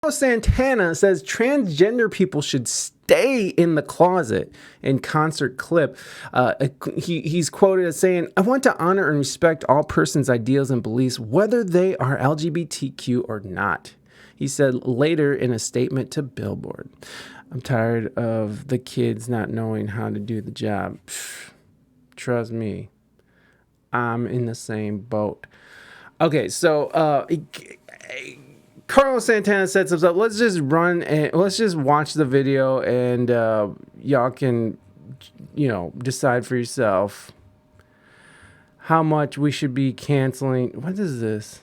Carlos Santana says transgender people should stay in the closet in concert clip. He's quoted as saying, "I want to honor and respect all persons' ideals and beliefs, whether they are LGBTQ or not," he said later in a statement to Billboard. "I'm tired of the kids not knowing how to do the job. Trust me, I'm in the same boat." Okay, so Carlos Santana sets us up. Let's just run and let's just watch the video, and y'all can, decide for yourself how much we should be canceling. What is this?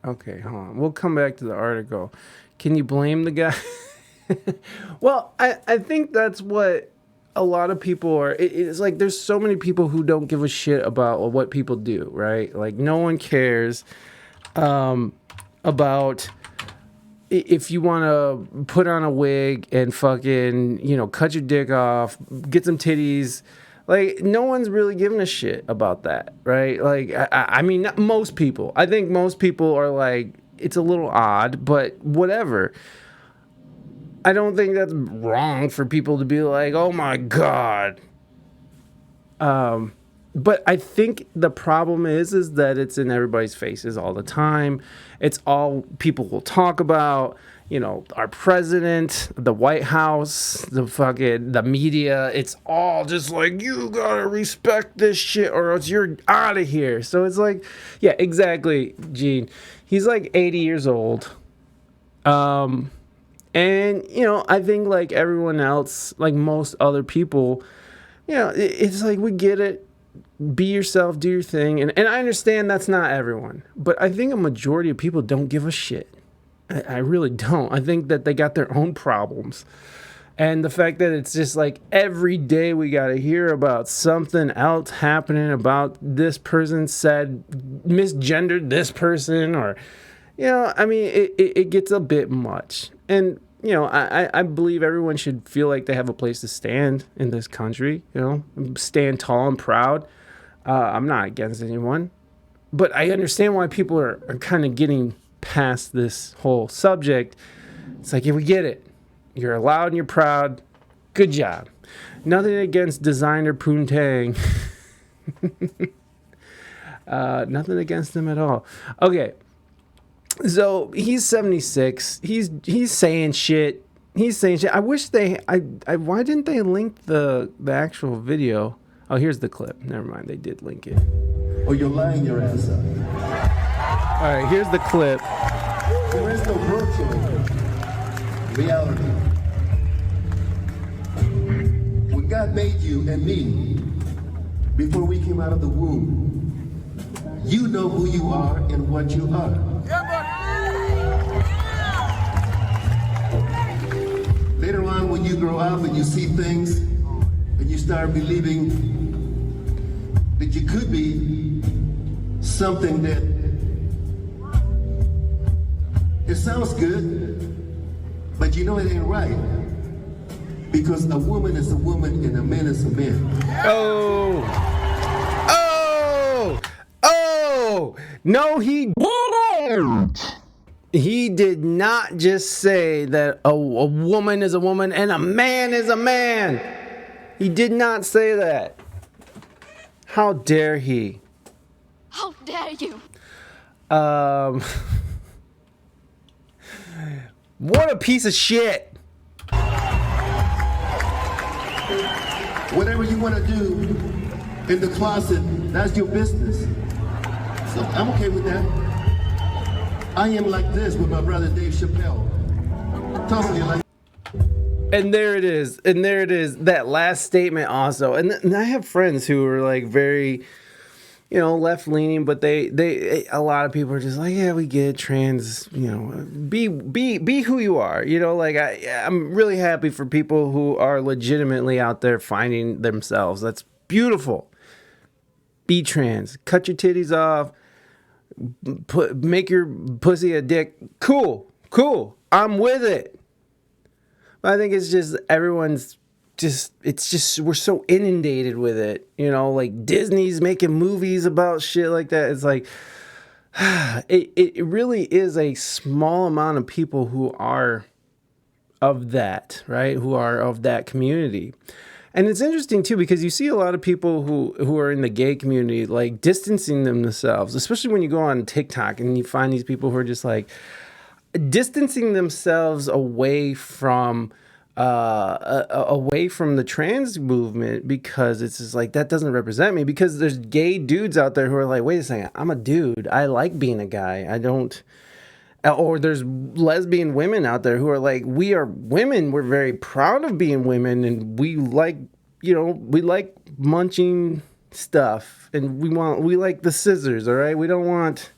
Okay, hold on. We'll come back to the article. Can you blame the guy? Well, I think that's what a lot of people are. It's like there's so many people who don't give a shit about what people do, right? Like no one cares about if you want to put on a wig and fucking, cut your dick off, get some titties. Like no one's really giving a shit about that, right? Like I mean, not most people. I think most people are like, it's a little odd, but whatever. I don't think that's wrong for people to be like, oh my God. But I think the problem is that it's in everybody's faces all the time. It's all people will talk about, our president, the White House, the media. It's all just like, you gotta respect this shit or else you're out of here. So it's like, yeah, exactly, Gene. He's like 80 years old. And, I think like everyone else, like most other people, it's like we get it. Be yourself, do your thing. And I understand that's not everyone. But I think a majority of people don't give a shit. I really don't. I think that they got their own problems. And the fact that it's just like every day we got to hear about something else happening about this person said, misgendered this person or... I mean, it gets a bit much. And, I believe everyone should feel like they have a place to stand in this country, stand tall and proud. I'm not against anyone. But I understand why people are kind of getting past this whole subject. It's like, yeah, we get it. You're loud and you're proud. Good job. Nothing against designer Poontang. Nothing against them at all. Okay. So he's 76. He's saying shit. I wish why didn't they link the actual video? Oh, here's the clip. Never mind. They did link it. Or you're lying your ass up. All right, here's the clip. There is no virtual reality. When God made you and me, before we came out of the womb, you know who you are and what you are. Later on, when you grow up and you see things and you start believing that you could be something that it sounds good, but you know it ain't right. Because a woman is a woman and a man is a man. No, he didn't. He did not just say that a woman is a woman and a man is a man. He did not say that. How dare he? How dare you? What a piece of shit. Whatever you want to do in the closet, that's your business. So I'm okay with that. I am like this with my brother Dave Chappelle. Totally like. And there it is. That last statement also. And I have friends who are like very, left leaning, but they a lot of people are just like, yeah, we get trans, be who you are. Like I'm really happy for people who are legitimately out there finding themselves. That's beautiful. Be trans. Cut your titties off. Make your pussy a dick. Cool. I'm with it. But I think it's just everyone's we're so inundated with it. Like Disney's making movies about shit like that. It's like, it really is a small amount of people who are of that, right? Who are of that community. And it's interesting too because you see a lot of people who are in the gay community like distancing themselves, especially when you go on TikTok and you find these people who are just like distancing themselves away from the trans movement because it's just like that doesn't represent me, because there's gay dudes out there who are like, wait a second, I'm a dude, I like being a guy, I don't. Or there's lesbian women out there who are like, we are women, we're very proud of being women, and we like, we like munching stuff, and we like the scissors, all right? We don't want,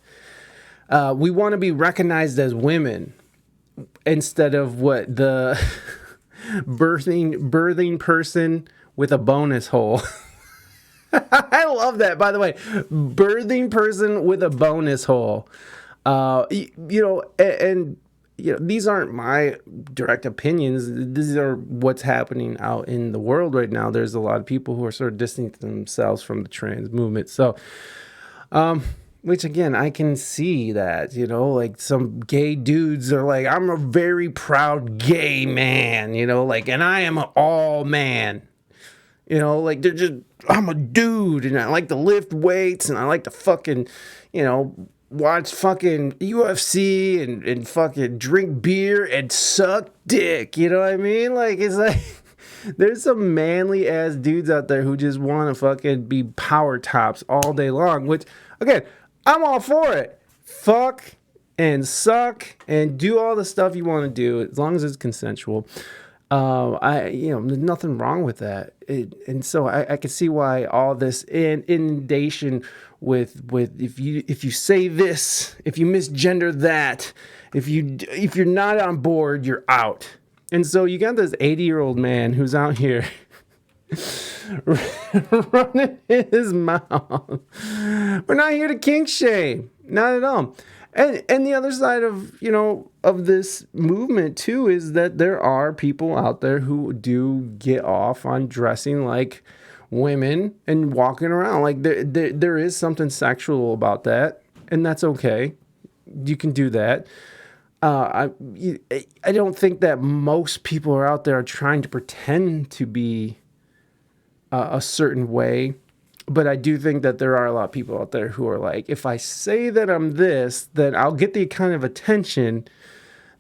we want to be recognized as women instead of what the birthing person with a bonus hole. I love that, by the way. Birthing person with a bonus hole. And these aren't my direct opinions. These are what's happening out in the world right now. There's a lot of people who are sort of distancing themselves from the trans movement. So, which again, I can see that, like some gay dudes are like, I'm a very proud gay man, and I am an all man, like they're just, I'm a dude and I like to lift weights and I like to fucking, watch fucking UFC and fucking drink beer and suck dick. You know what I mean? Like, it's like, there's some manly ass dudes out there who just want to fucking be power tops all day long, which, again, I'm all for it. Fuck and suck and do all the stuff you want to do as long as it's consensual. There's nothing wrong with that. And so I can see why all this inundation with if you say this, if you misgender that, if you're not on board, you're out. And so you got this 80-year-old man who's out here running his mouth. We're not here to kink shame, not at all. And the other side of of this movement too is that there are people out there who do get off on dressing like women and walking around like there is something sexual about that, and that's okay. You can do that. I don't think that most people are out there trying to pretend to be a certain way. But I do think that there are a lot of people out there who are like, if I say that I'm this, then I'll get the kind of attention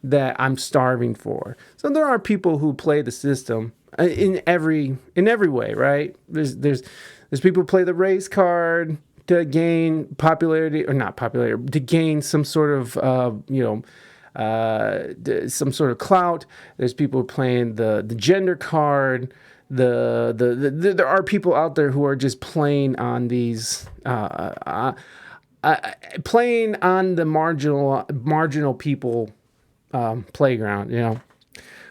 that I'm starving for. So there are people who play the system in every way, right? There's people who play the race card to gain popularity, or not popularity, to gain some sort of some sort of clout. There's people playing the gender card. There are people out there who are just playing on these playing on the marginal people playground.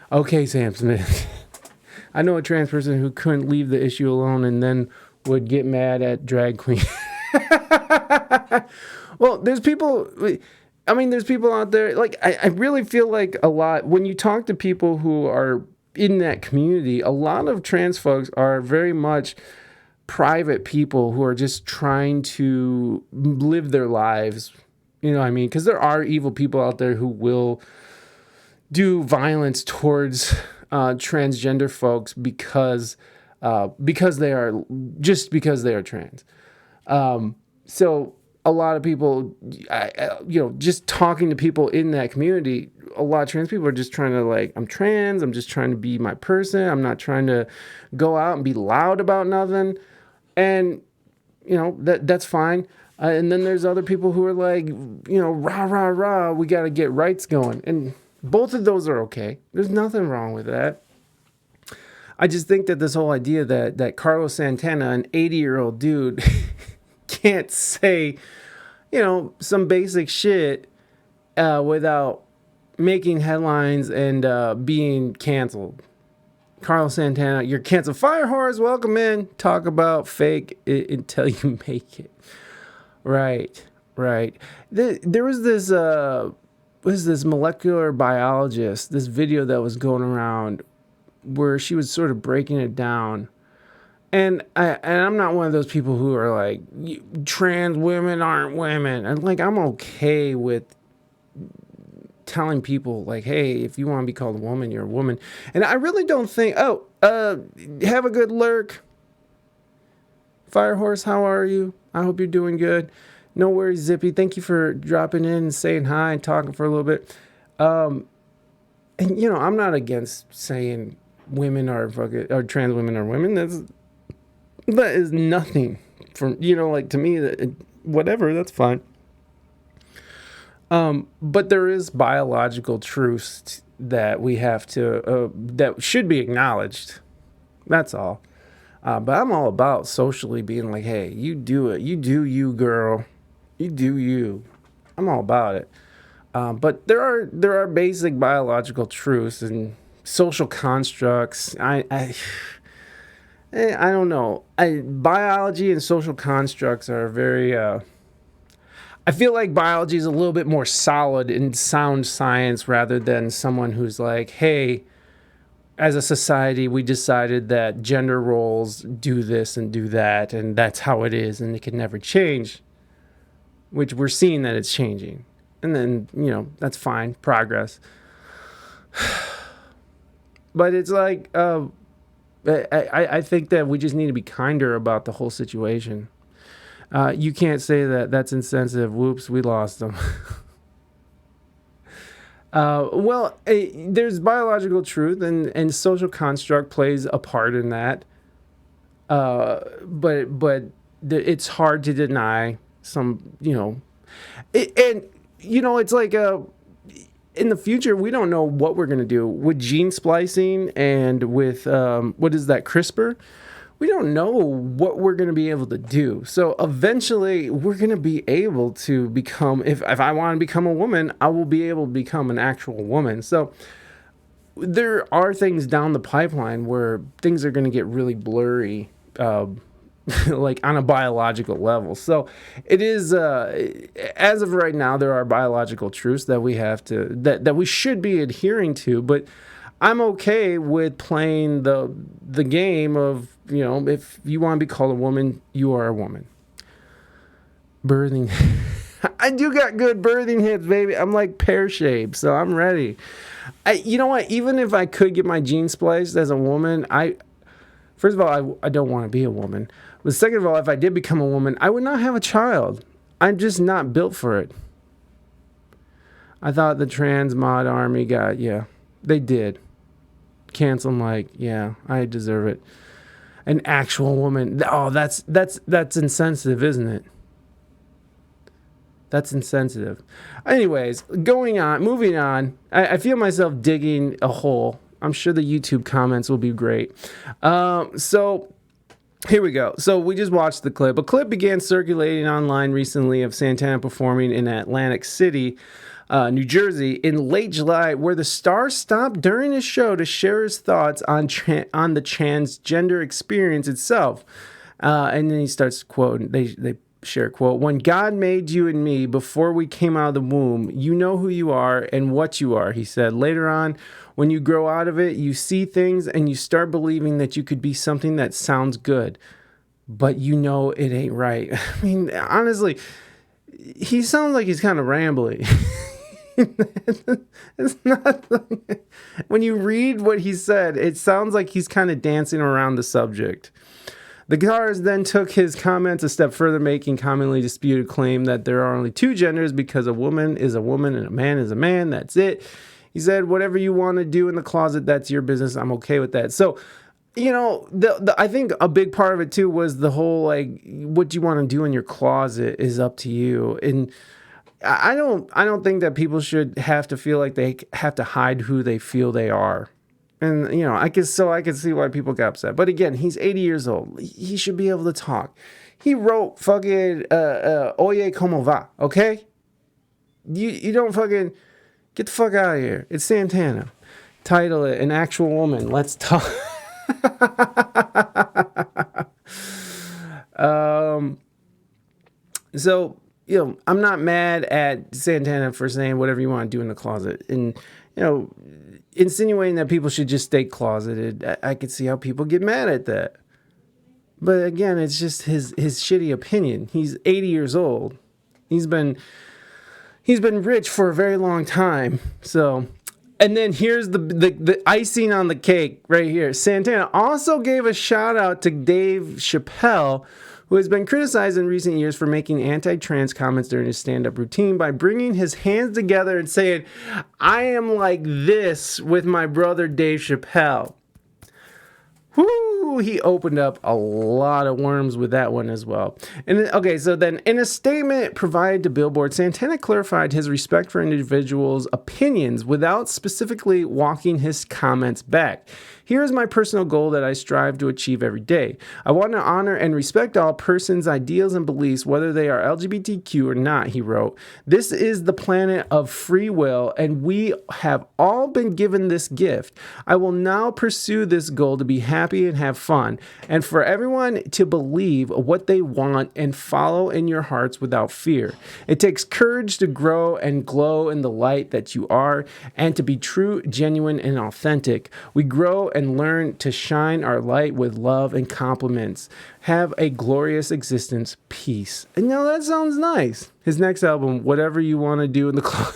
Okay, Sam Smith. I know a trans person who couldn't leave the issue alone and then would get mad at drag queen. Well, there's people out there, like, I really feel like a lot, when you talk to people who are in that community, a lot of trans folks are very much private people who are just trying to live their lives. You know what I mean? Because there are evil people out there who will do violence towards transgender folks because they are trans. So a lot of people, just talking to people in that community, a lot of trans people are just trying to, like, I'm trans, I'm just trying to be my person, I'm not trying to go out and be loud about nothing. And, that's fine. And then there's other people who are like, rah, rah, rah, we got to get rights going. And both of those are okay. There's nothing wrong with that. I just think that this whole idea that Carlos Santana, an 80-year-old dude, can't say, some basic shit without making headlines and being canceled. Carlos Santana, you're canceled. Fire horse, welcome in. Talk about fake it until you make it. Right. There was this molecular biologist, this video that was going around where she was sort of breaking it down. And I'm not one of those people who are like, trans women aren't women. And like, I'm okay with telling people like, hey, if you want to be called a woman, you're a woman. And I really don't think, have a good lurk. Firehorse, how are you? I hope you're doing good. No worries, Zippy. Thank you for dropping in and saying hi and talking for a little bit. And I'm not against saying women are fucking, or trans women are women. That is nothing from, like to me, whatever, that's fine. But there is biological truths that we have to, that should be acknowledged. That's all. But I'm all about socially being like, hey, you do it. You do you, girl. You do you. I'm all about it. But there are basic biological truths and social constructs. I don't know. Biology and social constructs are very... I feel like biology is a little bit more solid in sound science rather than someone who's like, hey, as a society, we decided that gender roles do this and do that, and that's how it is, and it can never change, which we're seeing that it's changing. And then, that's fine, progress. But it's like, I think that we just need to be kinder about the whole situation. You can't say that that's insensitive. Whoops, we lost them. There's biological truth and social construct plays a part in that. But it's hard to deny some, it's like, in the future, we don't know what we're going to do with gene splicing and with, what is that, CRISPR? We don't know what we're going to be able to do. So eventually we're going to be able to become, if I want to become a woman, I will be able to become an actual woman. So there are things down the pipeline where things are going to get really blurry, like on a biological level. So it is, as of right now, there are biological truths that we have to, that we should be adhering to, but I'm okay with playing the game of, if you want to be called a woman, you are a woman. Birthing. I do got good birthing hips, baby. I'm like pear-shaped, so I'm ready. You know what? Even if I could get my gene spliced as a woman, first of all, I don't want to be a woman. But second of all, if I did become a woman, I would not have a child. I'm just not built for it. I thought the trans mod army they did. Cancel Mike. Yeah, I deserve it. An actual woman. Oh, that's insensitive, isn't it? That's insensitive. Anyways, moving on. I feel myself digging a hole. I'm sure the YouTube comments will be great. So here we go. So we just watched the clip. A clip began circulating online recently of Santana performing in Atlantic City, New Jersey in late July, where the star stopped during his show to share his thoughts on the transgender experience itself. And then he starts quoting, they share a quote, "When God made you and me before we came out of the womb, you know who you are and what you are," he said. "Later on, when you grow out of it, you see things and you start believing that you could be something that sounds good, but you know it ain't right." I mean, honestly, he sounds like he's kind of rambling. It's not like, when you read what he said, it sounds like he's kind of dancing around the subject. The guitarist then took his comments a step further, making commonly disputed claim that there are only two genders because a woman is a woman and a man is a man. That's it. He said, "Whatever you want to do in the closet, that's your business. I'm okay with that." So, I think a big part of it too was the whole like, what you want to do in your closet is up to you. And I don't think that people should have to feel like they have to hide who they feel they are. And, I can see why people get upset. But again, he's 80 years old. He should be able to talk. He wrote fucking Oye Como Va, okay? You don't fucking... Get the fuck out of here. It's Santana. Title it An Actual Woman. Let's talk. So, I'm not mad at Santana for saying whatever you want to do in the closet. And, insinuating that people should just stay closeted, I could see how people get mad at that. But again, it's just his shitty opinion. He's 80 years old. He's been rich for a very long time. So, and then here's the icing on the cake right here. Santana also gave a shout out to Dave Chappelle, who has been criticized in recent years for making anti-trans comments during his stand-up routine by bringing his hands together and saying, "I am like this" with my brother Dave Chappelle. Whoo, he opened up a lot of worms with that one as well. And okay, so then in a statement provided to Billboard, Santana clarified his respect for individuals' opinions without specifically walking his comments back. Here is my personal goal that I strive to achieve every day. I want to honor and respect all persons' ideals and beliefs, whether they are LGBTQ or not, he wrote. This is the planet of free will, and we have all been given this gift. I will now pursue this goal to be happy and have fun, and for everyone to believe what they want and follow in your hearts without fear. It takes courage to grow and glow in the light that you are, and to be true, genuine, and authentic. We grow and learn to shine our light with love and compliments. Have a glorious existence. Peace. And now that sounds nice. His next album, Whatever You Want to Do in the Closet.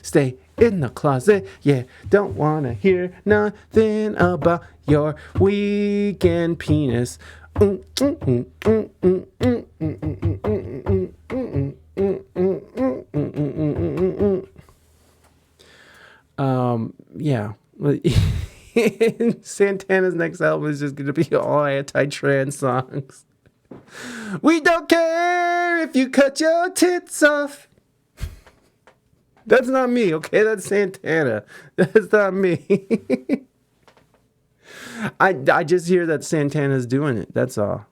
Stay in the closet. Yeah, don't want to hear nothing about your weekend penis. Yeah. Santana's next album is just going to be all anti-trans songs. We don't care if you cut your tits off. That's not me, okay? That's Santana. That's not me. I just hear that Santana's doing it. That's all.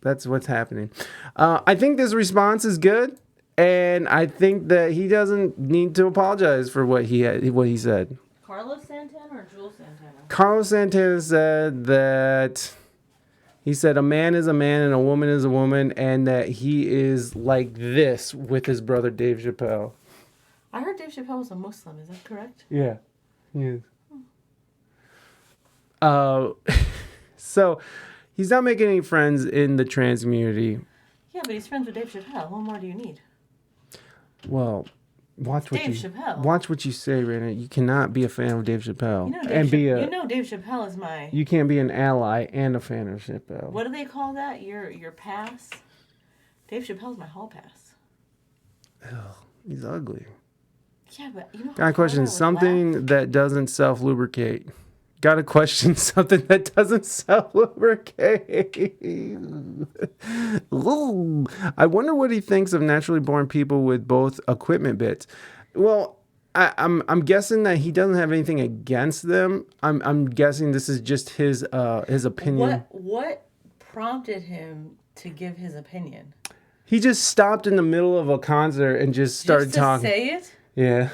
That's what's happening. I think this response is good, and I think that he doesn't need to apologize for what he said. Carlos Santana or Jules Santana? Carlos Santana said that he said a man is a man and a woman is a woman, and that he is like this with his brother Dave Chappelle. I heard Dave Chappelle was a Muslim. Is that correct? Yeah, he is. So he's not making any friends in the trans community. Yeah, but he's friends with Dave Chappelle. What more do you need? Well, watch what you say, Raina. You cannot be a fan of Dave Chappelle You know Dave Chappelle is my. You can't be an ally and a fan of Chappelle. What do they call that? Your pass. Dave Chappelle's my hall pass. Ugh, he's ugly. Yeah, but you know. Got a question. Something that doesn't self-lubricate. Got a question. Something that doesn't self-lubricate. I wonder what he thinks of naturally born people with both equipment bits. Well, I'm guessing that he doesn't have anything against them. I'm guessing this is just his opinion. What prompted him to give his opinion? He just stopped in the middle of a concert and just started talking. Say it? Yeah.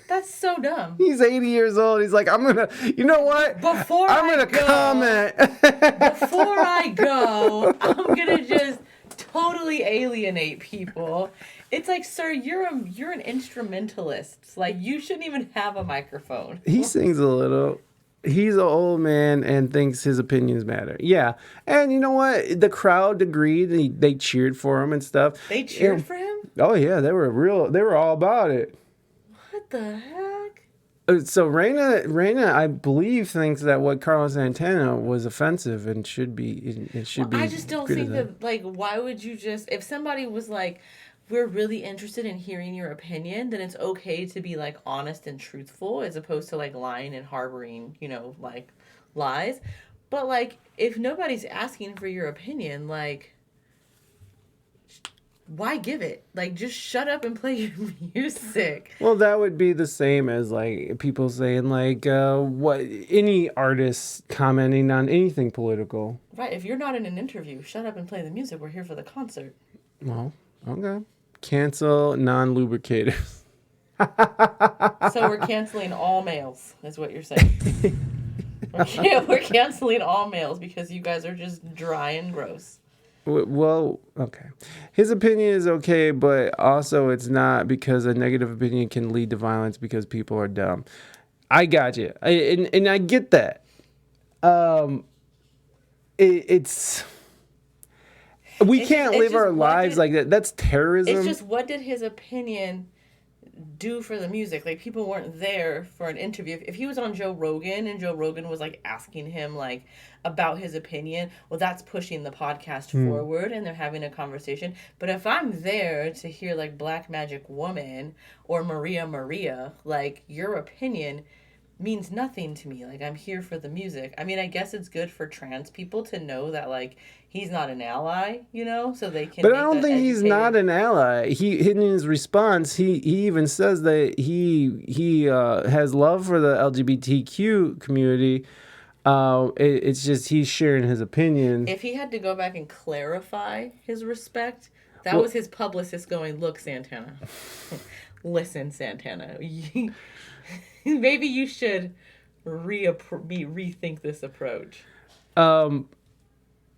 That's so dumb. He's 80 years old. He's like, I'm going to, you know what? I'm going to comment. Before I go, I'm going to just totally alienate people. It's like, sir, you're an instrumentalist. Like, you shouldn't even have a microphone. He sings a little. He's an old man and thinks his opinions matter. Yeah. And you know what? The crowd agreed. They cheered for him and stuff. They cheered for him? Oh, yeah. They were all about it. What the heck? So Raina, I believe, thinks that what Carlos Santana was offensive and should be. I just don't think that. Like, why would you just? If somebody was like, "We're really interested in hearing your opinion," then it's okay to be like honest and truthful, as opposed to like lying and harboring, like lies. But like, if nobody's asking for your opinion, like, why give it? Like, just shut up and play your music. Well, that would be the same as like people saying like what any artist commenting on anything political. Right. If you're not in an interview, shut up and play the music. We're here for the concert. Well, okay. Cancel non-lubricators. So we're canceling all males, is what you're saying. We're canceling all males because you guys are just dry and gross. Well, okay. His opinion is okay, but also it's not, because a negative opinion can lead to violence because people are dumb. I got you. And I get that. It's we can't live our lives like that. That's terrorism. It's just, what did his opinion do for the music? Like, people weren't there for an interview. If he was on Joe Rogan and Joe Rogan was like asking him like about his opinion, well, that's pushing the podcast forward and they're having a conversation. But if I'm there to hear like Black Magic Woman or Maria, like, your opinion means nothing to me. Like, I'm here for the music. I mean, I guess it's good for trans people to know that like he's not an ally, you know, so they can. But I don't think he's not an ally. He in his response, he even says that he has love for the LGBTQ community. It's just he's sharing his opinion. If he had to go back and clarify his respect, that was his publicist going, "Look, Santana, listen, Santana, maybe you should rethink this approach."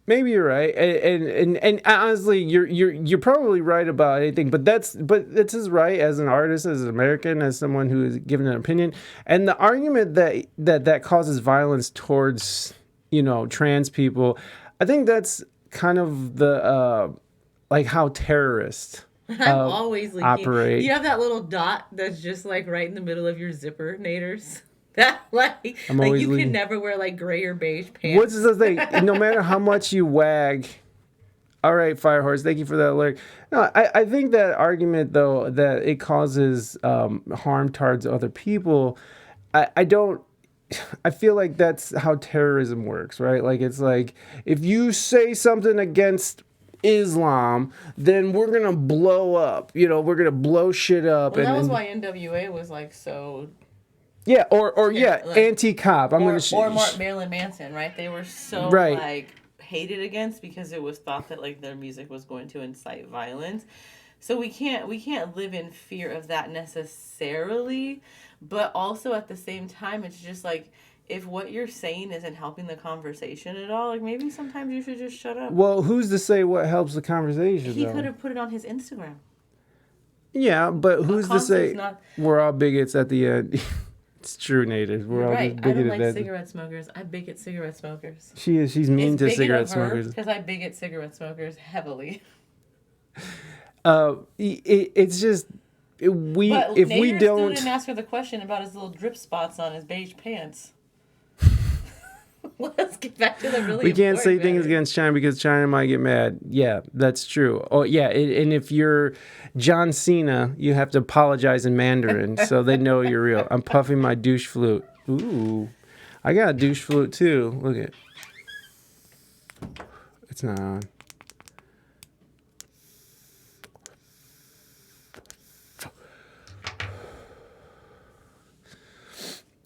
Maybe you're right, and honestly, you're probably right about anything. But that's his right as an artist, as an American, as someone who is given an opinion. And the argument that causes violence towards trans people, I think that's kind of the like how terrorists I'm always leaking. operate. You have that little dot that's just like right in the middle of your zipper naders. That like you can never wear like gray or beige pants. What's the thing? No matter how much you wag. All right, Firehorse, thank you for that alert. No, I think that argument though that it causes harm towards other people. I feel like that's how terrorism works, right? Like, it's like if you say something against Islam, then we're gonna blow up. We're gonna blow shit up. Well, that was why NWA was like so. Yeah, or anti-cop. Or Marilyn Manson, right? They were so like hated against because it was thought that like their music was going to incite violence. So we can't live in fear of that necessarily, but also at the same time, it's just like, if what you're saying isn't helping the conversation at all, like, maybe sometimes you should just shut up. Well, who's to say what helps the conversation? He could have put it on his Instagram. Yeah, but who's to say we're all bigots at the end? It's true, Native. We're all just bigoted. I don't like cigarette smokers. I bigot cigarette smokers. She's mean to cigarette smokers. Because I bigot cigarette smokers heavily. It's just if we don't. Didn't ask her the question about his little drip spots on his beige pants. Let's get back to the really. We can't say things against China because China might get mad. Yeah, that's true. Oh yeah, and if you're John Cena, you have to apologize in Mandarin so they know you're real. I'm puffing my douche flute. Ooh, I got a douche flute too. Look at it. It's not on.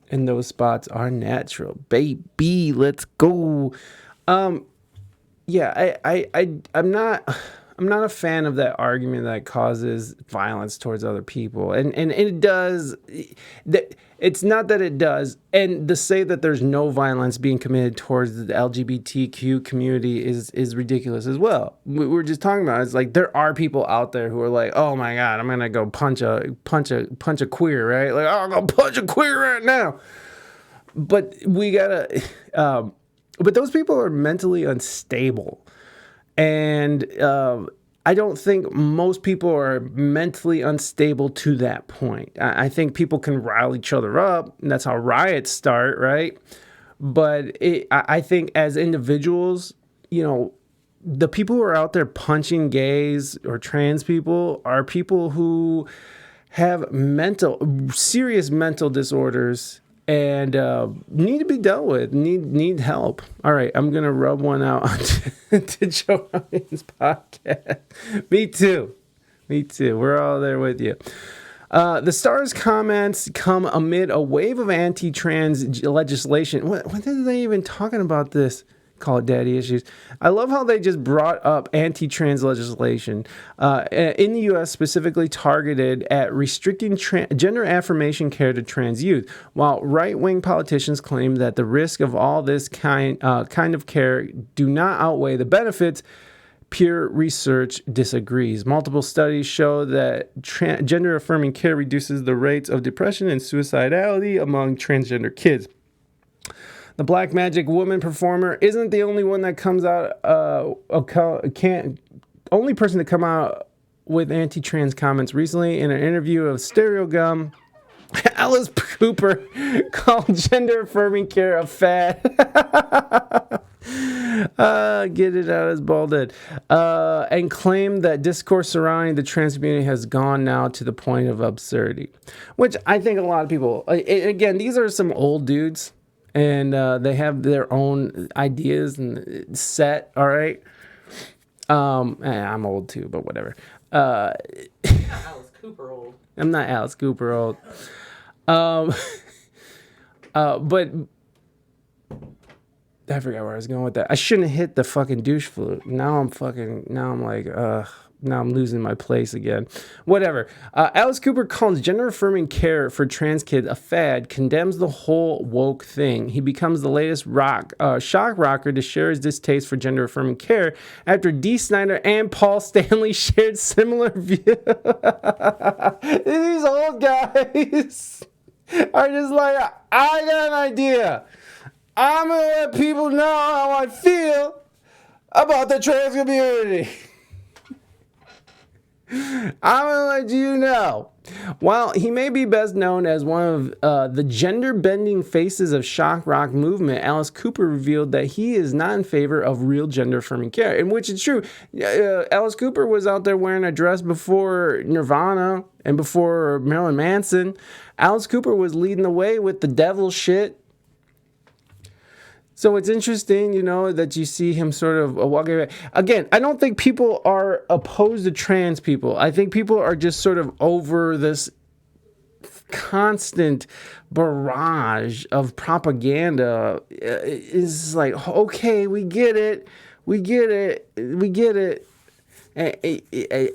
And those spots are natural, baby. Let's go. Yeah, I'm not a fan of that argument that causes violence towards other people, and it does. It's not that it does, and to say that there's no violence being committed towards the LGBTQ community is ridiculous as well. We were just talking about it. It's like there are people out there who are like, oh my god, I'm gonna go punch a queer, right? Like, oh, I'm gonna punch a queer right now. But we gotta. But those people are mentally unstable, and I don't think most people are mentally unstable to that point. I think people can rile each other up, and that's how riots start, right? But I think as individuals, the people who are out there punching gays or trans people are people who have serious mental disorders and need to be dealt with, need help. All right, I'm going to rub one out to Joe Rogan's podcast. Me too. We're all there with you. The Star's comments come amid a wave of anti-trans legislation. When did they even talking about this? Call it daddy issues. I love how they just brought up anti-trans legislation in the U.S. specifically targeted at restricting gender affirmation care to trans youth, while right-wing politicians claim that the risk of all this kind of care do not outweigh the benefits. Peer research disagrees. Multiple studies show that gender-affirming care reduces the rates of depression and suicidality among transgender kids. The Black Magic Woman performer isn't the only one that comes out, only person to come out with anti-trans comments recently. In an interview of Stereogum, Alice Cooper called gender-affirming care a fad. Get it out as bald head. And claimed that discourse surrounding the trans community has gone now to the point of absurdity. Which I think a lot of people, again, these are some old dudes, and they have their own ideas and set, all right? I'm old too, but whatever. Alice Cooper old. I'm not Alice Cooper old. But I forgot where I was going with that. I shouldn't have hit the fucking douche flute. Now I'm losing my place again. Whatever. Alice Cooper calls gender-affirming care for trans kids a fad, condemns the whole woke thing. He becomes the latest shock rocker to share his distaste for gender-affirming care after Dee Snider and Paul Stanley shared similar views. These old guys are just like, I got an idea. I'm going to let people know how I feel about the trans community. I'm going to let you know. While he may be best known as one of the gender-bending faces of shock rock movement, Alice Cooper revealed that he is not in favor of real gender-affirming care, in which it's true. Alice Cooper was out there wearing a dress before Nirvana and before Marilyn Manson. Alice Cooper was leading the way with the devil shit. So it's interesting, that you see him sort of walking away. Again, I don't think people are opposed to trans people. I think people are just sort of over this constant barrage of propaganda. It's like, okay, we get it.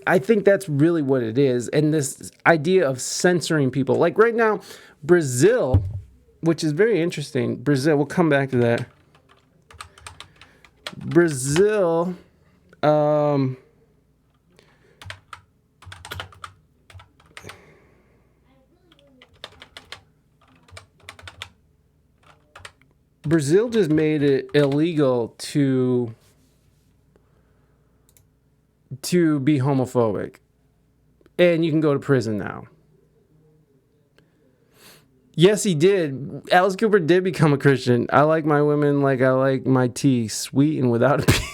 I think that's really what it is. And this idea of censoring people. Like right now, Brazil, which is very interesting. Brazil, we'll come back to that. Brazil, Brazil just made it illegal to be homophobic, and you can go to prison now. Yes, he did. Alice Cooper did become a Christian. I like my women like I like my tea, sweet and without a pee.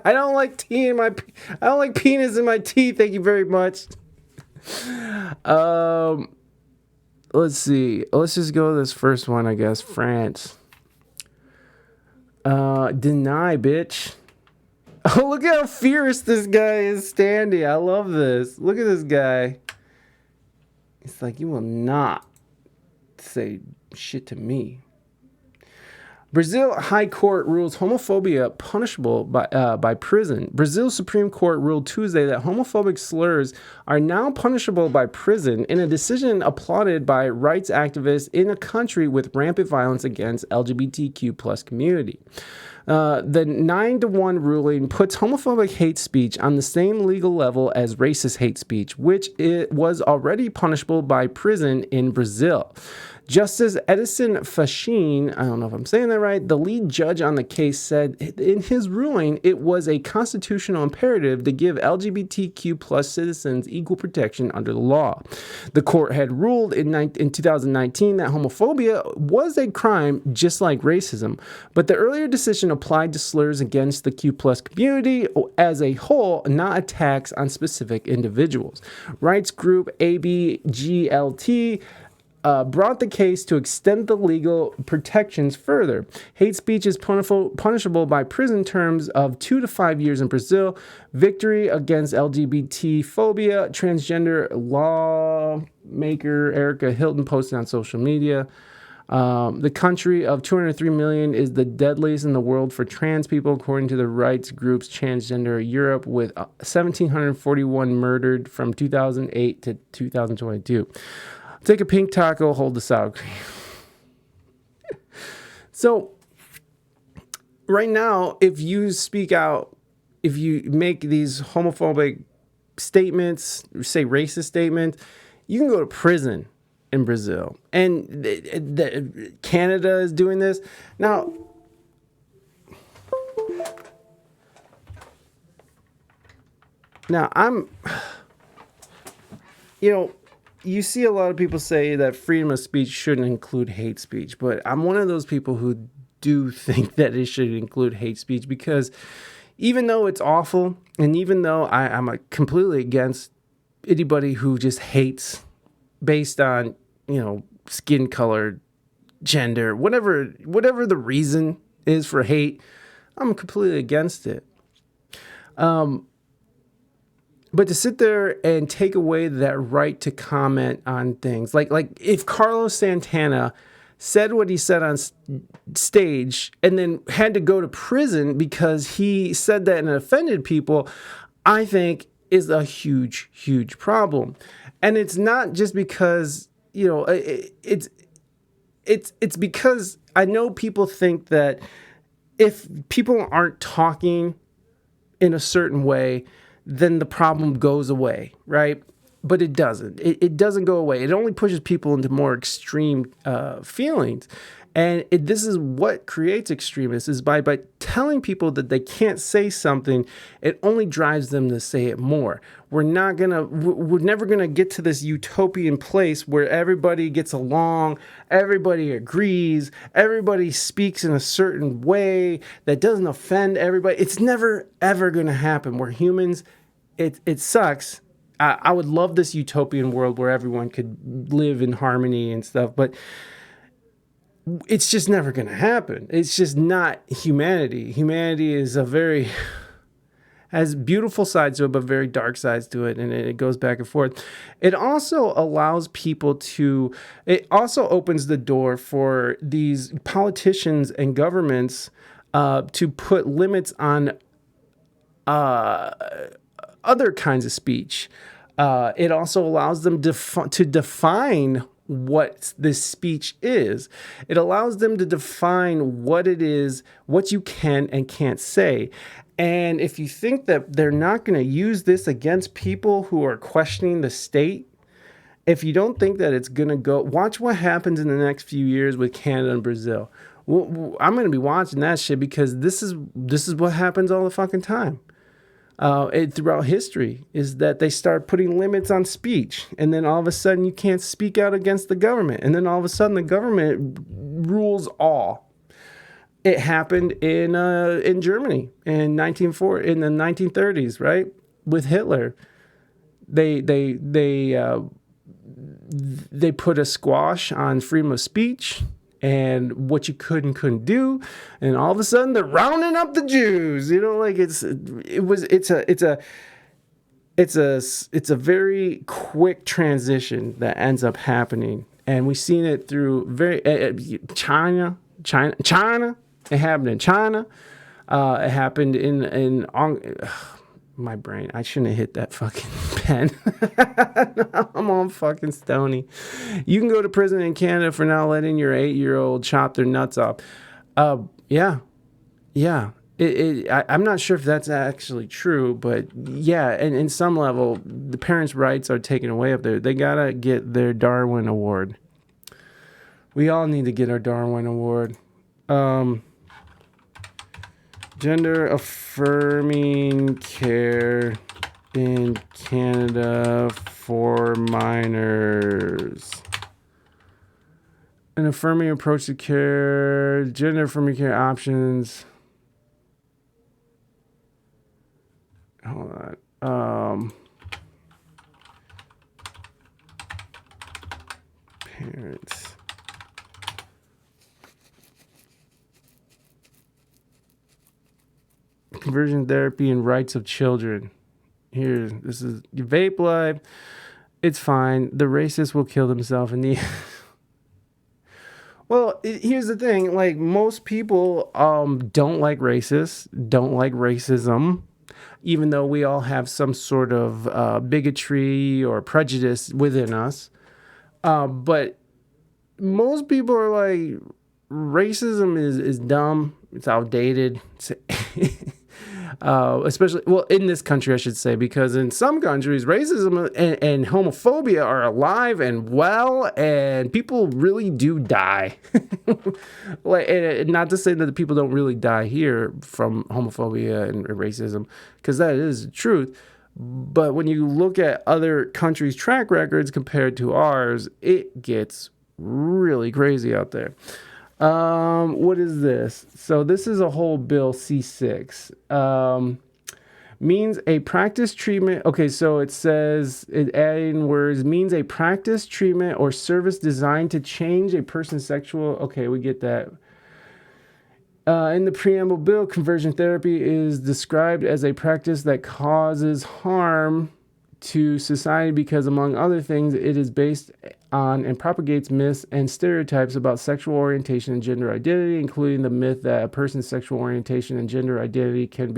I don't like tea in my. I don't like penis in my tea. Thank you very much. Let's see. Let's just go to this first one, I guess. France. Deny, bitch. Oh, look how fierce this guy is standing. I love this. Look at this guy. It's like, you will not say shit to me. Brazil High Court rules homophobia punishable by prison. Brazil's Supreme Court ruled Tuesday that homophobic slurs are now punishable by prison in a decision applauded by rights activists in a country with rampant violence against LGBTQ plus community. The 9-1 ruling puts homophobic hate speech on the same legal level as racist hate speech, which it was already punishable by prison in Brazil. Justice Edison Fachin, I don't know if I'm saying that right, the lead judge on the case said in his ruling it was a constitutional imperative to give LGBTQ plus citizens equal protection under the law. The court had ruled in 2019 that homophobia was a crime just like racism, but the earlier decision applied to slurs against the Q plus community as a whole, not attacks on specific individuals. Rights group ABGLT brought the case to extend the legal protections further. Hate speech is punishable by prison terms of 2 to 5 years in Brazil. Victory against LGBT phobia. Transgender lawmaker Erica Hilton posted on social media. The country of 203 million is the deadliest in the world for trans people, according to the rights groups Transgender Europe, with 1,741 murdered from 2008 to 2022. Take a pink taco, hold the sour cream. So, right now, if you speak out if you make these homophobic statements, say racist statements, you can go to prison in Brazil. And Canada is doing this. Now, you see a lot of people say that freedom of speech shouldn't include hate speech, but I'm one of those people who do think that it should include hate speech, because even though it's awful, and even though I'm completely against anybody who just hates based on, skin color, gender, whatever the reason is for hate, I'm completely against it. But to sit there and take away that right to comment on things, like if Carlos Santana said what he said on stage and then had to go to prison because he said that and offended people, I think is a huge, huge problem. And it's not just because, it's because I know people think that if people aren't talking in a certain way, then the problem goes away, right? But it doesn't. It doesn't go away. It only pushes people into more extreme feelings. And this is what creates extremists, is by telling people that they can't say something, it only drives them to say it more. We're never gonna get to this utopian place where everybody gets along, everybody agrees, everybody speaks in a certain way that doesn't offend everybody. It's never ever gonna happen. We're humans. It sucks. I would love this utopian world where everyone could live in harmony and stuff, but it's just never going to happen. It's just not humanity. Humanity is has beautiful sides to it, but very dark sides to it, and it goes back and forth. It also allows people it also opens the door for these politicians and governments to put limits on other kinds of speech. It also allows them to define what this speech is. It allows them to define what it is, what you can and can't say. And if you think that they're not going to use this against people who are questioning the state, if you don't think that it's going to go, watch what happens in the next few years with Canada and Brazil. I'm going to be watching that shit, because this is what happens all the fucking time. Throughout history, is that they start putting limits on speech, and then all of a sudden you can't speak out against the government, and then all of a sudden the government rules all. It happened in Germany in the 1930s, right, with Hitler. They put a squash on freedom of speech and what you could and couldn't do, and all of a sudden they're rounding up the Jews. It's a very quick transition that ends up happening, and we've seen it through China. It happened in China. It happened in my brain. I shouldn't have hit that fucking pen. I'm on fucking stony. You can go to prison in Canada for not letting your 8-year-old chop their nuts off. Yeah. I'm not sure if that's actually true, but yeah, and in some level, the parents' rights are taken away up there. They gotta get their Darwin Award. We all need to get our Darwin Award. Gender affirming care in Canada for minors. An affirming approach to care, gender affirming care options. Hold on. Parents. Conversion therapy and rights of children. This is your vape life. It's fine. The racist will kill themselves in the Well, here's the thing. Like, most people don't like racists, don't like racism, even though we all have some sort of bigotry or prejudice within us. But most people are like, racism is dumb. It's outdated. especially, well, in this country, I should say, because in some countries, racism and homophobia are alive and well, and people really do die. Like, and not to say that the people don't really die here from homophobia and racism, because that is the truth. But when you look at other countries' track records compared to ours, it gets really crazy out there. What is this? So this is a whole bill C6. Means a practice treatment. Okay, so it says, it adding words, means a practice, treatment, or service designed to change a person's sexual. Okay, we get that. In the preamble bill, conversion therapy is described as a practice that causes harm to society because, among other things, it is based on and propagates myths and stereotypes about sexual orientation and gender identity, including the myth that a person's sexual orientation and gender identity can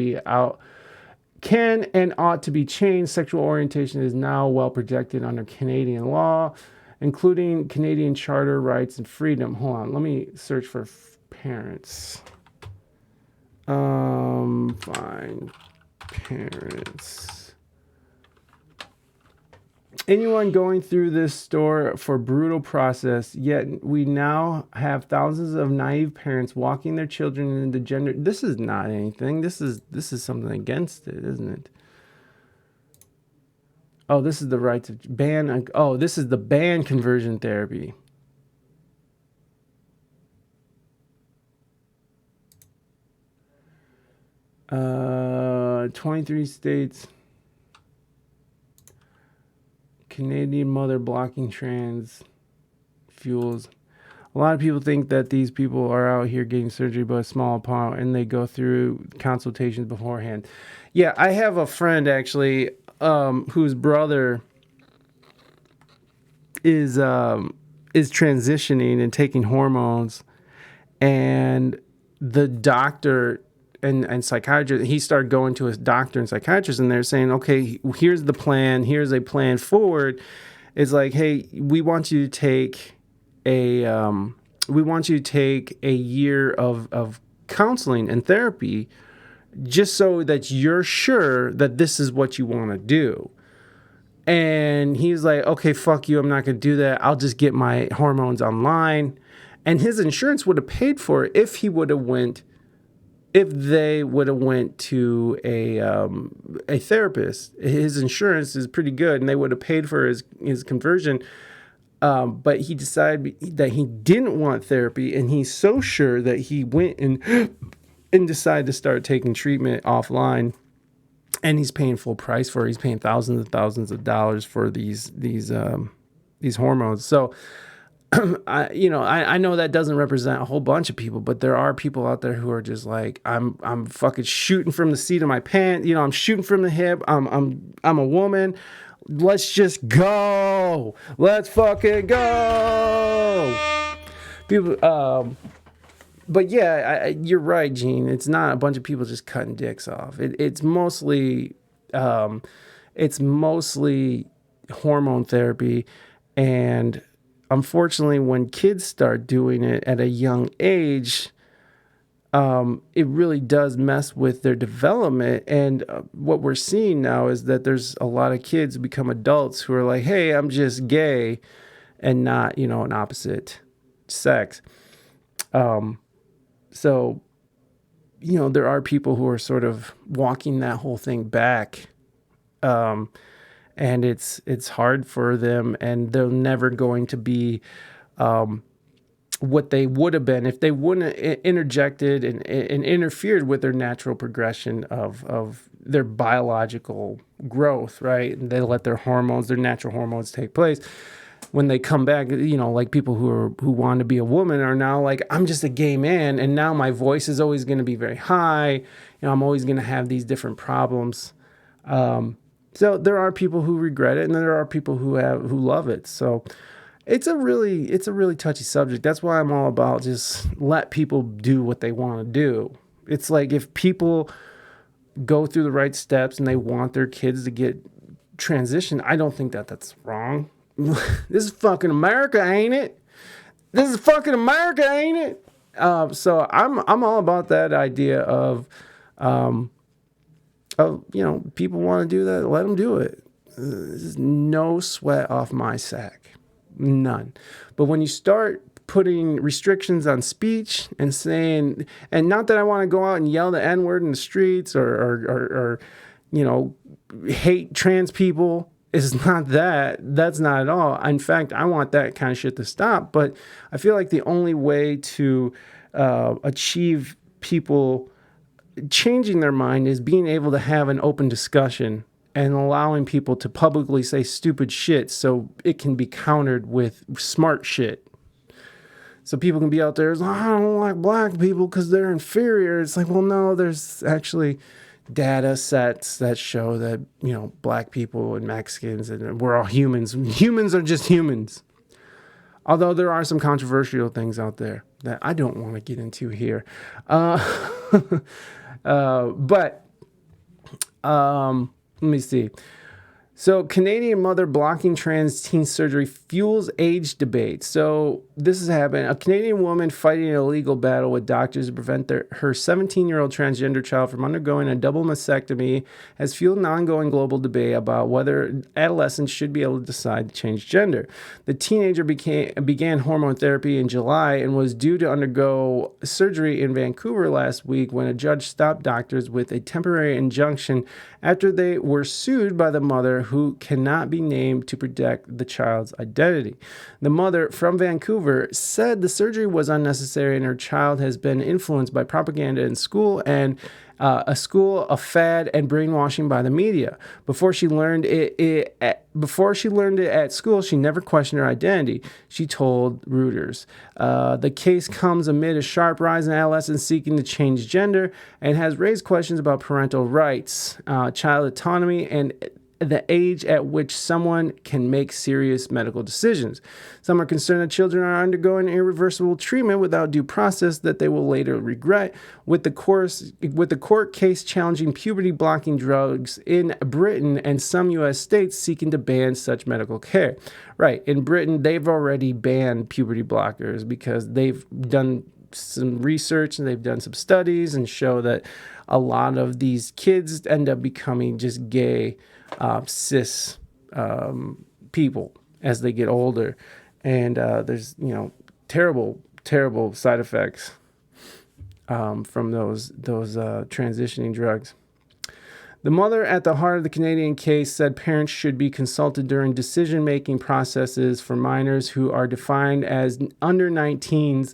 and ought to be changed. Sexual orientation is now well protected under Canadian law, including Canadian Charter rights and freedom. Hold on, let me search for parents. Fine. Parents. Anyone going through this store for brutal process, yet we now have thousands of naive parents walking their children into gender. This is not anything. This is something against it, isn't it? Oh, this is the right to ban. Oh, this is the ban conversion therapy. 23 states. Canadian mother blocking trans fuels. A lot of people think that these people are out here getting surgery but a small part, and they go through consultations beforehand. Yeah, I have a friend actually whose brother is transitioning and taking hormones, and the doctor and psychiatrist, he started going to his doctor and psychiatrist, and they're saying, okay, here's the plan, here's a plan forward. It's like, hey, we want you to take a year of counseling and therapy just so that you're sure that this is what you want to do. And he's like, okay, fuck you, I'm not going to do that. I'll just get my hormones online. And his insurance would have paid for it if they would have went to a therapist. His insurance is pretty good, and they would have paid for his conversion. But he decided that he didn't want therapy, and he's so sure that he went and decided to start taking treatment offline. And he's paying full price for it. He's paying thousands and thousands of dollars for these hormones. So, I know that doesn't represent a whole bunch of people, but there are people out there who are just like, I'm fucking shooting from the seat of my pants. I'm shooting from the hip. I'm a woman. Let's just go. Let's fucking go. People, but yeah, you're right, Gene. It's not a bunch of people just cutting dicks off. It's mostly hormone therapy, and unfortunately, when kids start doing it at a young age, it really does mess with their development. And what we're seeing now is that there's a lot of kids who become adults who are like, hey, I'm just gay and not, an opposite sex. So, there are people who are sort of walking that whole thing back. And it's hard for them, and they're never going to be what they would have been if they wouldn't have interjected and interfered with their natural progression of their biological growth, right? And they let their natural hormones take place. When they come back, like people who want to be a woman are now like, I'm just a gay man, and now my voice is always going to be very high. I'm always going to have these different problems. So there are people who regret it, and there are people who love it. So it's a really touchy subject. That's why I'm all about just let people do what they want to do. It's like if people go through the right steps and they want their kids to get transitioned, I don't think that that's wrong. This is fucking America, ain't it? This is fucking America, ain't it? So I'm all about that idea of people want to do that, let them do it. There's no sweat off my sack. None. But when you start putting restrictions on speech and saying, and not that I want to go out and yell the N-word in the streets or hate trans people. It's not that. That's not at all. In fact, I want that kind of shit to stop. But I feel like the only way to achieve people changing their mind is being able to have an open discussion and allowing people to publicly say stupid shit so it can be countered with smart shit. So people can be out there, I don't like black people because they're inferior. It's like, well, no, there's actually data sets that show that, black people and Mexicans, and we're all humans. Humans are just humans. Although there are some controversial things out there that I don't want to get into here. But let me see. So, Canadian mother blocking trans teen surgery fuels age debate. So, this has happened. A Canadian woman fighting an illegal battle with doctors to prevent her 17-year-old transgender child from undergoing a double mastectomy has fueled an ongoing global debate about whether adolescents should be able to decide to change gender. The teenager began hormone therapy in July and was due to undergo surgery in Vancouver last week when a judge stopped doctors with a temporary injunction after they were sued by the mother, who cannot be named, to protect the child's identity. The mother from Vancouver said the surgery was unnecessary and her child has been influenced by propaganda in school and a fad and brainwashing by the media. Before she learned it at school, she never questioned her identity, she told Reuters. The case comes amid a sharp rise in adolescents seeking to change gender and has raised questions about parental rights, child autonomy, and the age at which someone can make serious medical decisions. Some are concerned that children are undergoing irreversible treatment without due process that they will later regret, with the court case challenging puberty-blocking drugs in Britain and some U.S. states seeking to ban such medical care. Right, in Britain, they've already banned puberty blockers because they've done some research and they've done some studies and show that a lot of these kids end up becoming just gay cis people as they get older, and there's terrible side effects from those transitioning drugs. The mother at the heart of the Canadian case said parents should be consulted during decision-making processes for minors who are defined as under 19s,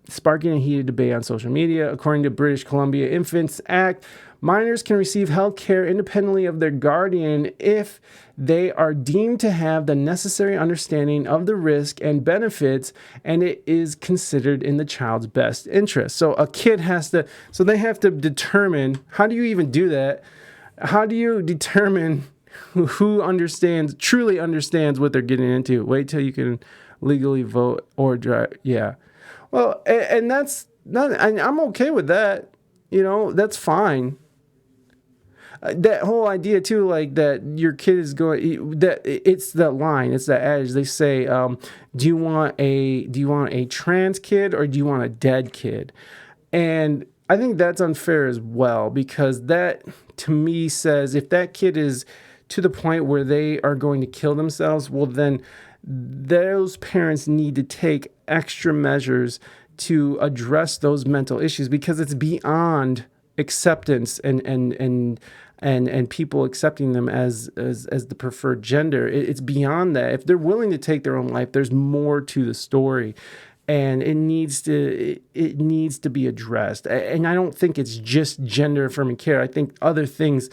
sparking a heated debate on social media. According to British Columbia Infants Act, minors can receive health care independently of their guardian if they are deemed to have the necessary understanding of the risk and benefits, and it is considered in the child's best interest. So they have to determine, how do you even do that? How do you determine who truly understands what they're getting into? Wait till you can legally vote or drive. Yeah. Well, and that's not, I'm okay with that. That's fine. That whole idea too, like that your kid is going, that it's that line, it's that adage. They say, do you want a trans kid or do you want a dead kid? And I think that's unfair as well, because that to me says if that kid is to the point where they are going to kill themselves, well then those parents need to take extra measures to address those mental issues, because it's beyond acceptance and people accepting them as the preferred gender. It's beyond that. If they're willing to take their own life, there's more to the story, and it needs to be addressed. And I don't think it's just gender affirming care. I think other things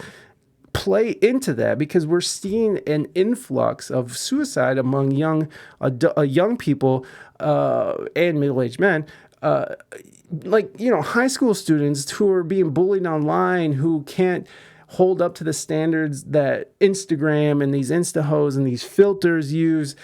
play into that, because we're seeing an influx of suicide among young people and middle-aged men, high school students who are being bullied online, who can't hold up to the standards that Instagram and these Insta hoes and these filters use.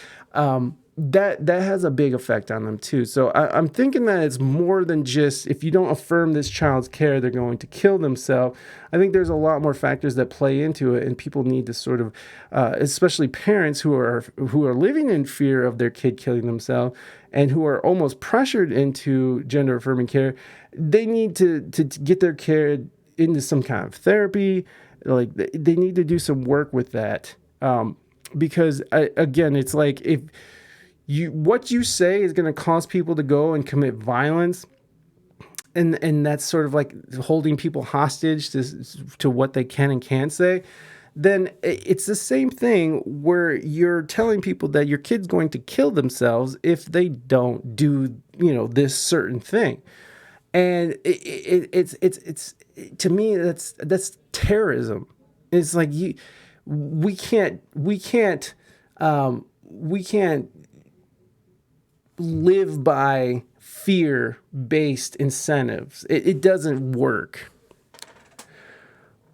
That has a big effect on them too. So I'm thinking that it's more than just, if you don't affirm this child's care, they're going to kill themselves. I think there's a lot more factors that play into it, and people need to sort of, especially parents who are living in fear of their kid killing themselves and who are almost pressured into gender affirming care. They need to get their kid into some kind of therapy. Like they need to do some work with that. Because again, it's like if what you say is going to cause people to go and commit violence, and that's sort of like holding people hostage to what they can and can't say, then it's the same thing where you're telling people that your kid's going to kill themselves if they don't do, this certain thing. And it's to me, that's terrorism. It's like we can't live by fear-based incentives. It doesn't work.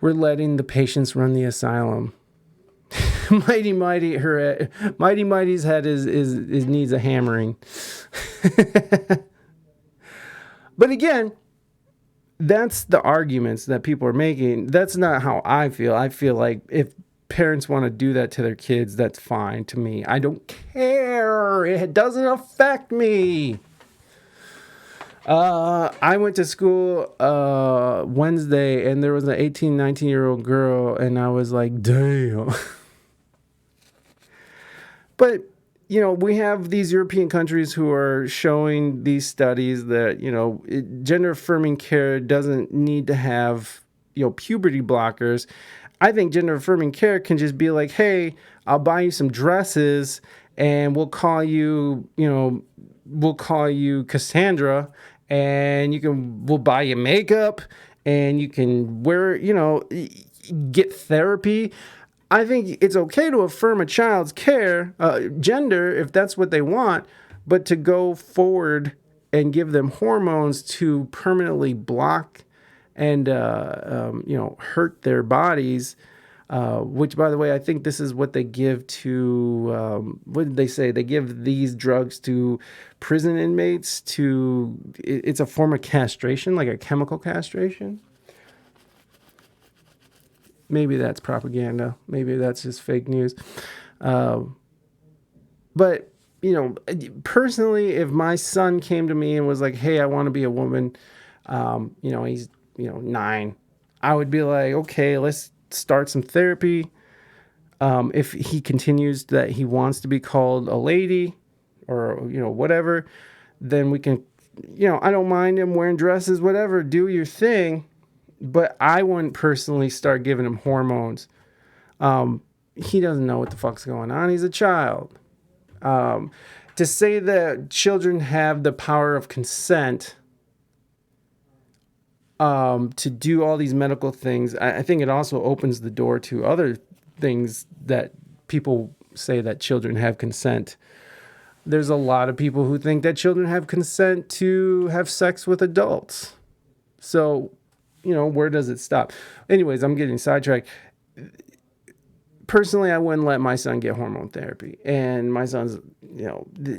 We're letting the patients run the asylum. Mighty's head is needs a hammering. But again, that's the arguments that people are making. That's not how I feel. I feel like if parents want to do that to their kids, that's fine to me. I don't care. It doesn't affect me. I went to school Wednesday, and there was an 18, 19-year-old girl, and I was like, damn. But, we have these European countries who are showing these studies that, gender-affirming care doesn't need to have, puberty blockers. I think gender-affirming care can just be like, hey, I'll buy you some dresses, and we'll call you Cassandra, and we'll buy you makeup, and you can wear, get therapy. I think it's okay to affirm a child's gender if that's what they want, but to go forward and give them hormones to permanently block and hurt their bodies, which, by the way, I think this is what they give to, what did they say? They give these drugs to prison inmates it's a form of castration, like a chemical castration. Maybe that's propaganda. Maybe that's just fake news. But, personally, if my son came to me and was like, hey, I want to be a woman, he's, 9, I would be like, okay, let's start some therapy. If he continues that he wants to be called a lady or, whatever, then we can, I don't mind him wearing dresses, whatever, do your thing. But I wouldn't personally start giving him hormones. He doesn't know what the fuck's going on. He's a child. To say that children have the power of consent to do all these medical things, I think it also opens the door to other things that people say that children have consent. There's a lot of people who think that children have consent to have sex with adults. So, where does it stop? Anyways, I'm getting sidetracked. Personally, I wouldn't let my son get hormone therapy. And my son's,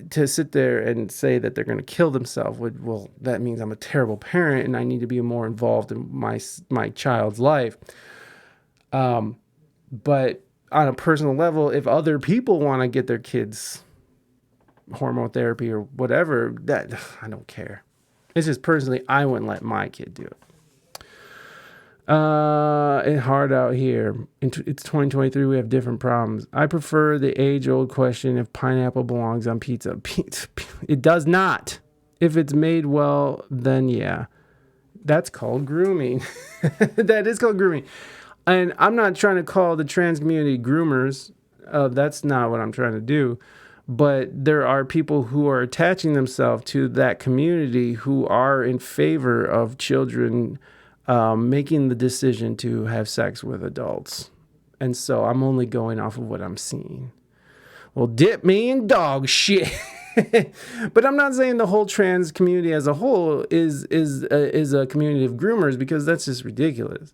to sit there and say that they're going to kill themselves, that means I'm a terrible parent and I need to be more involved in my child's life. But on a personal level, if other people want to get their kids hormone therapy or whatever, that I don't care. It's just personally, I wouldn't let my kid do it. It's hard out here. It's 2023. We have different problems. I prefer the age-old question if pineapple belongs on pizza. It does not. If it's made well, then yeah. That's called grooming. That is called grooming. And I'm not trying to call the trans community groomers. That's not what I'm trying to do. But there are people who are attaching themselves to that community who are in favor of children making the decision to have sex with adults. And so I'm only going off of what I'm seeing. Well, dip me in dog shit. But I'm not saying the whole trans community as a whole is a community of groomers, because that's just ridiculous.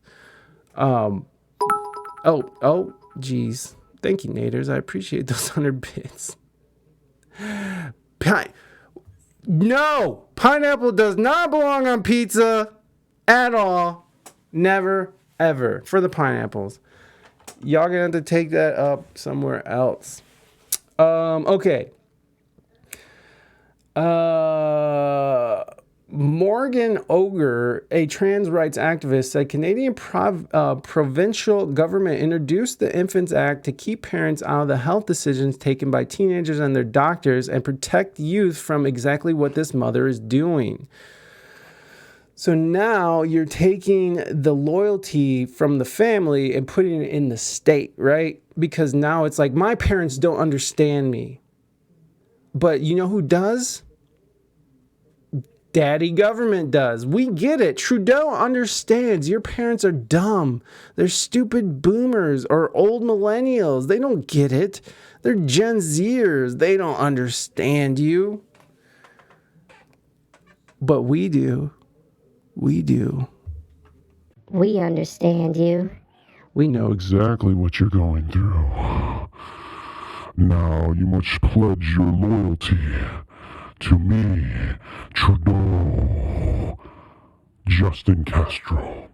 Geez. Thank you, Naders. I appreciate those 100 bits. No! Pineapple does not belong on pizza. At all. Never, ever. For the pineapples. Y'all gonna have to take that up somewhere else. Okay. Morgan Ogre, a trans rights activist, said Canadian provincial government introduced the Infants Act to keep parents out of the health decisions taken by teenagers and their doctors and protect youth from exactly what this mother is doing. So now you're taking the loyalty from the family and putting it in the state, right? Because now it's like, my parents don't understand me. But you know who does? Daddy government does. We get it. Trudeau understands your parents are dumb. They're stupid boomers or old millennials. They don't get it. They're Gen Zers. They don't understand you. But we do. We do. We understand you. We know exactly what you're going through. Now you must pledge your loyalty to me, Trudeau, Justin Castro.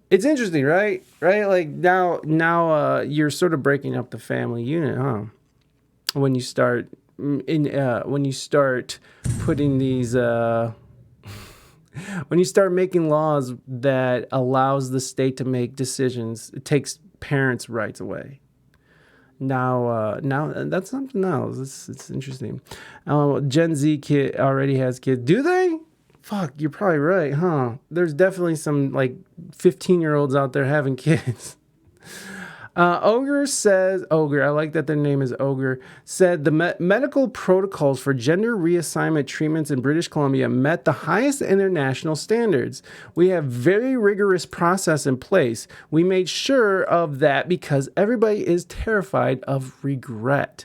It's interesting, right? Right? Like now, you're sort of breaking up the family unit, huh? When you start putting these, when you start making laws that allows the state to make decisions, it takes parents' rights away. Now that's something else. It's interesting. Gen Z kid already has kids. Do they? Fuck, you're probably right, huh? There's definitely some like 15-year-olds out there having kids. Ogre, I like that their name is Ogre, said the medical protocols for gender reassignment treatments in British Columbia met the highest international standards. We have very rigorous process in place. We made sure of that because everybody is terrified of regret.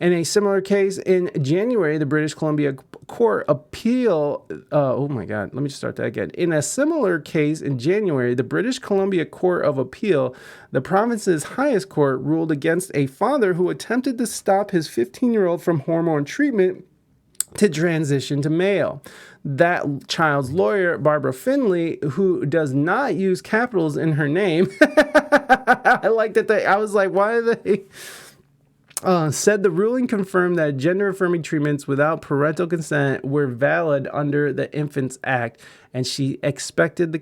In a similar case in January, the British Columbia Court Appeal, let me just start that again. In a similar case in January, the British Columbia Court of Appeal, the province's highest court, ruled against a father who attempted to stop his 15-year-old from hormone treatment to transition to male. That child's lawyer, Barbara Finley, who does not use capitals in her name, I like that I was like, why are they... said the ruling confirmed that gender-affirming treatments without parental consent were valid under the Infants Act, and she expected the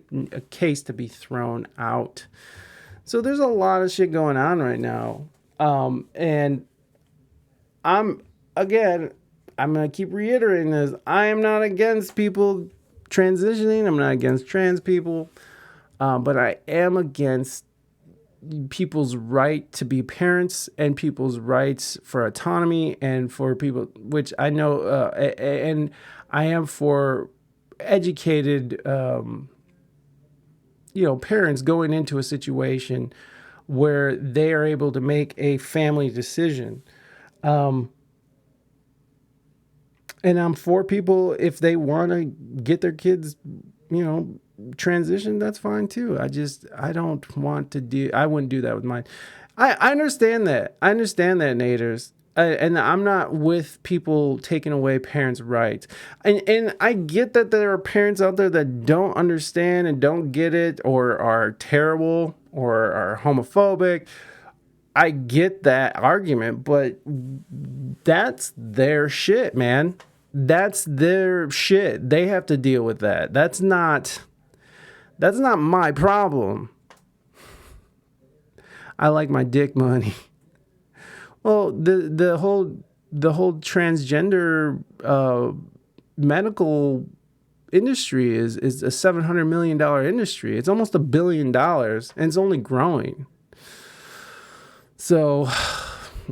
case to be thrown out. So there's a lot of shit going on right now. And I'm going to keep reiterating this. I am not against people transitioning. I'm not against trans people. But I am against people's right to be parents and people's rights for autonomy and for people, which I know, and I am for educated, parents going into a situation where they are able to make a family decision. And I'm for people, if they want to get their kids, transition, that's fine too. I don't want to I wouldn't do that with mine. I understand that. Naders. And I'm not with people taking away parents' rights. And I get that there are parents out there that don't understand and don't get it, or are terrible, or are homophobic. I get that argument, but that's their shit, man. That's their shit. They have to deal with that. That's not my problem. I like my dick money. Well, the whole transgender medical industry is a $700 million industry. It's almost $1 billion, and it's only growing. So,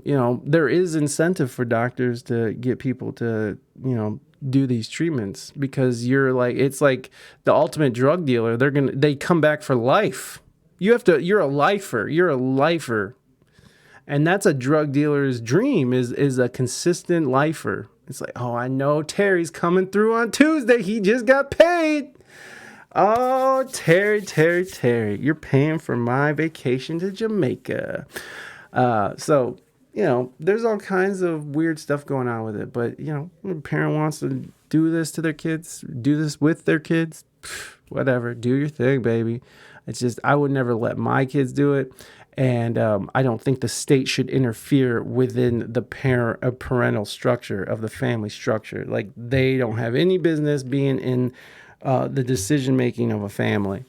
there is incentive for doctors to get people to, do these treatments, because it's like the ultimate drug dealer. They come back for life. You're a lifer. And that's a drug dealer's dream, is a consistent lifer. It's like, oh, I know Terry's coming through on Tuesday. He just got paid. Oh, Terry, you're paying for my vacation to Jamaica. So, there's all kinds of weird stuff going on with it. But, when a parent wants to do this to their kids, do this with their kids, whatever, do your thing, baby. It's just, I would never let my kids do it. And I don't think the state should interfere within the parental structure of the family structure. Like, they don't have any business being in the decision making of a family.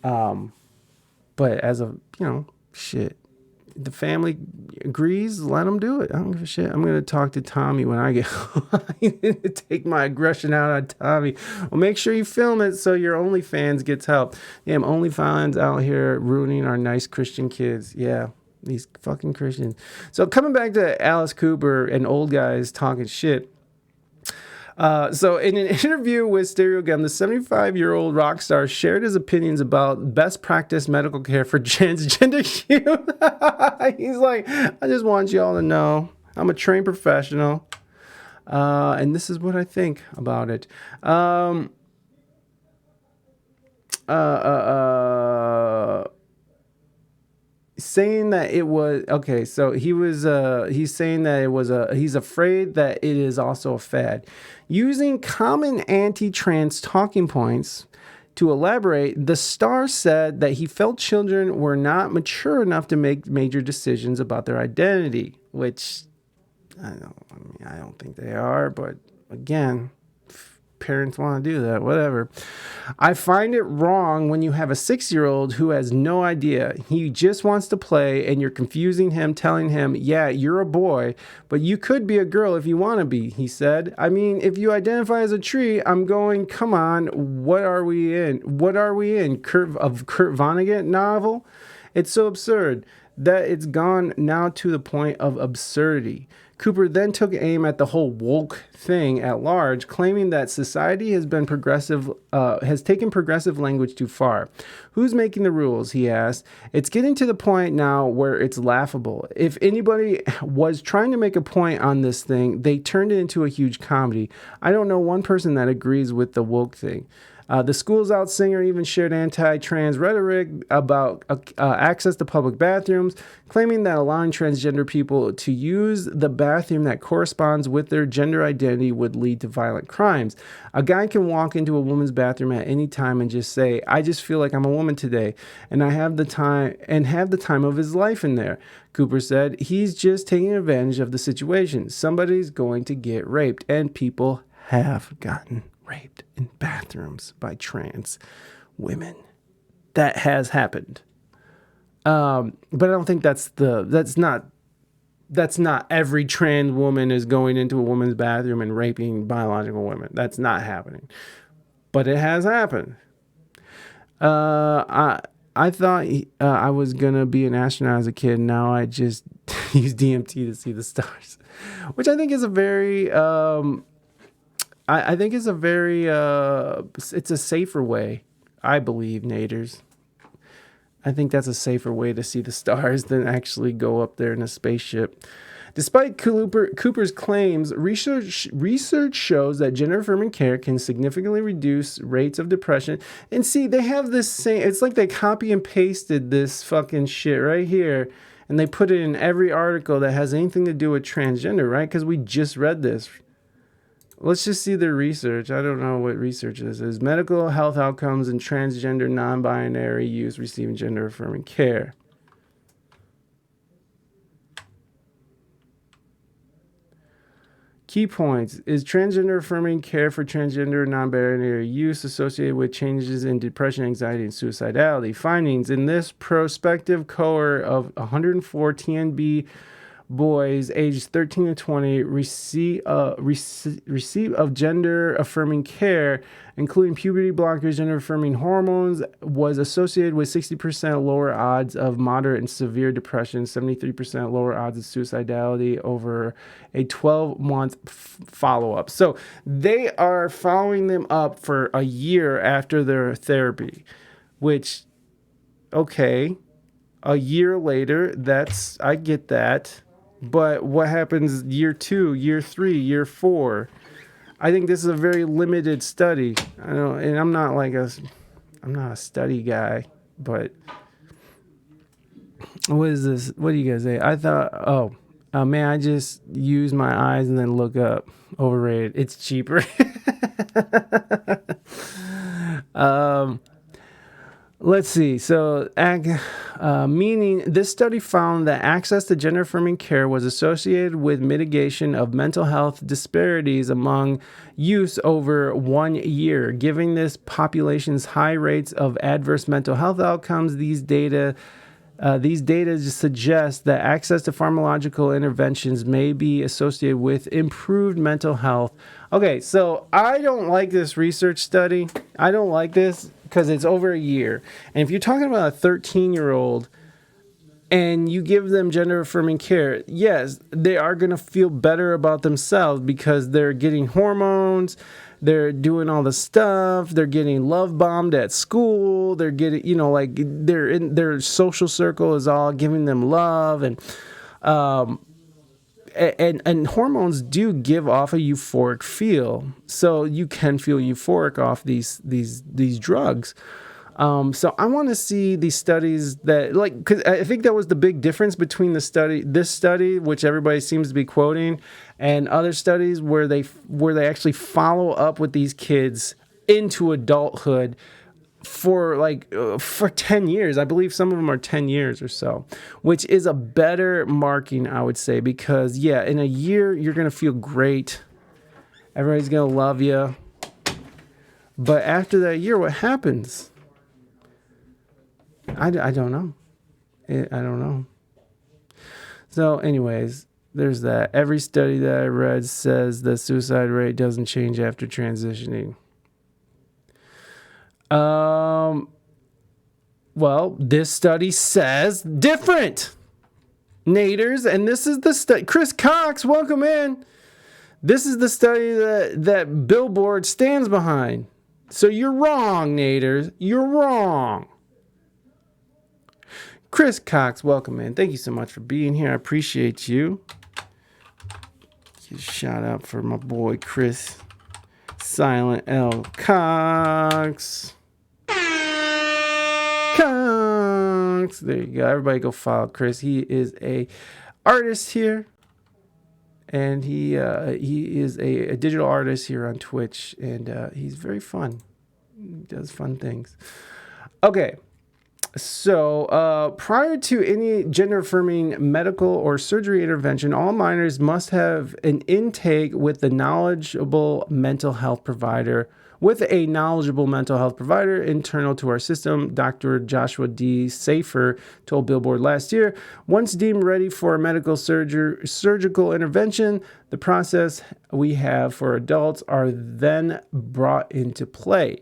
But as a, shit, the family agrees, let them do it. I don't give a shit. I'm going to talk to Tommy when I get home. Take my aggression out on Tommy. Well, make sure you film it so your OnlyFans gets help. Damn, OnlyFans out here ruining our nice Christian kids. Yeah, these fucking Christians. So coming back to Alice Cooper and old guys talking shit. So in an interview with Stereogum, the 75-year-old rock star shared his opinions about best practice medical care for transgender youth. He's like, I just want y'all to know I'm a trained professional, and this is what I think about it. Saying that it was okay, so he's saying that it was he's afraid that it is also a fad, using common anti-trans talking points to elaborate. The star said that he felt children were not mature enough to make major decisions about their identity, which I don't think they are, but again, parents want to do that, whatever. I find it wrong when you have a 6-year-old who has no idea. He just wants to play and you're confusing him, telling him, yeah, you're a boy, but you could be a girl if you want to be, he said. I mean, if you identify as a tree, I'm going, come on, what are we in? Kurt Vonnegut novel? It's so absurd that it's gone now to the point of absurdity. Cooper then took aim at the whole woke thing at large, claiming that society has taken progressive language too far. Who's making the rules, he asked. It's getting to the point now where it's laughable. If anybody was trying to make a point on this thing, they turned it into a huge comedy. I don't know one person that agrees with the woke thing. The School's Out singer even shared anti-trans rhetoric about access to public bathrooms, claiming that allowing transgender people to use the bathroom that corresponds with their gender identity would lead to violent crimes. A guy can walk into a woman's bathroom at any time and just say, I just feel like I'm a woman today, and I have the time of his life in there. Cooper said he's just taking advantage of the situation. Somebody's going to get raped, and people have gotten raped in bathrooms by trans women. That has happened. But I don't think that's not every trans woman is going into a woman's bathroom and raping biological women. That's not happening. But it has happened. I thought I was gonna be an astronaut as a kid. Now I just use DMT to see the stars, which I think is a very I think it's a very, it's a safer way, I believe, Naders. I think that's a safer way to see the stars than actually go up there in a spaceship. Despite Cooper's claims, research shows that gender-affirming care can significantly reduce rates of depression. And see, they have this same, it's like they copy and pasted this fucking shit right here, and they put it in every article that has anything to do with transgender, right? Because we just read this. Let's just see their research. I don't know what research this is. Medical health outcomes in transgender, non-binary youth receiving gender-affirming care. Key points. Is transgender-affirming care for transgender, non-binary youth associated with changes in depression, anxiety, and suicidality? Findings. In this prospective cohort of 104 TNB boys aged 13 to 20 receive of gender-affirming care, including puberty blockers, gender-affirming hormones, was associated with 60% lower odds of moderate and severe depression, 73% lower odds of suicidality over a 12-month follow-up. So they are following them up for a year after their therapy, which, okay, a year later, I get that. But what happens year 2, year 3, year 4? I think this is a very limited study. I'm not a study guy, but what is this? What do you guys say? I thought, man, I just use my eyes and then look up. Overrated. It's cheaper. Let's see. So, meaning this study found that access to gender affirming care was associated with mitigation of mental health disparities among youth over 1 year, giving this population's high rates of adverse mental health outcomes. These data just suggest that access to pharmacological interventions may be associated with improved mental health. Okay, so I don't like this research study. I don't like this because it's over a year. And if you're talking about a 13-year-old and you give them gender affirming care, yes, they are going to feel better about themselves because they're getting hormones. They're doing all the stuff. They're getting love bombed at school. They're getting, like they're in their social circle is all giving them love, and hormones do give off a euphoric feel. So you can feel euphoric off these drugs. So I want to see these studies that, because I think that was the big difference between this study, which everybody seems to be quoting, and other studies where they actually follow up with these kids into adulthood for 10 years. I believe some of them are 10 years or so, which is a better marking, I would say, because in a year you're going to feel great. Everybody's going to love you. But after that year, what happens? I don't know. I don't know. So anyways, there's that. Every study that I read says the suicide rate doesn't change after transitioning. Well, this study says different. Naders, and this is the study. Chris Cox, welcome in. This is the study that Billboard stands behind. So you're wrong, Naders. You're wrong. Chris Cox, welcome in. Thank you so much for being here. I appreciate you. Shout out for my boy Chris Silent L. Cox. Cox. There you go. Everybody go follow Chris. He is a artist here. And he is a digital artist here on Twitch. And he's very fun. He does fun things. Okay. So, prior to any gender-affirming medical or surgery intervention, all minors must have an intake with a knowledgeable mental health provider internal to our system. Dr. Joshua D. Safer told Billboard last year, once deemed ready for a medical surgical intervention, the process we have for adults are then brought into play.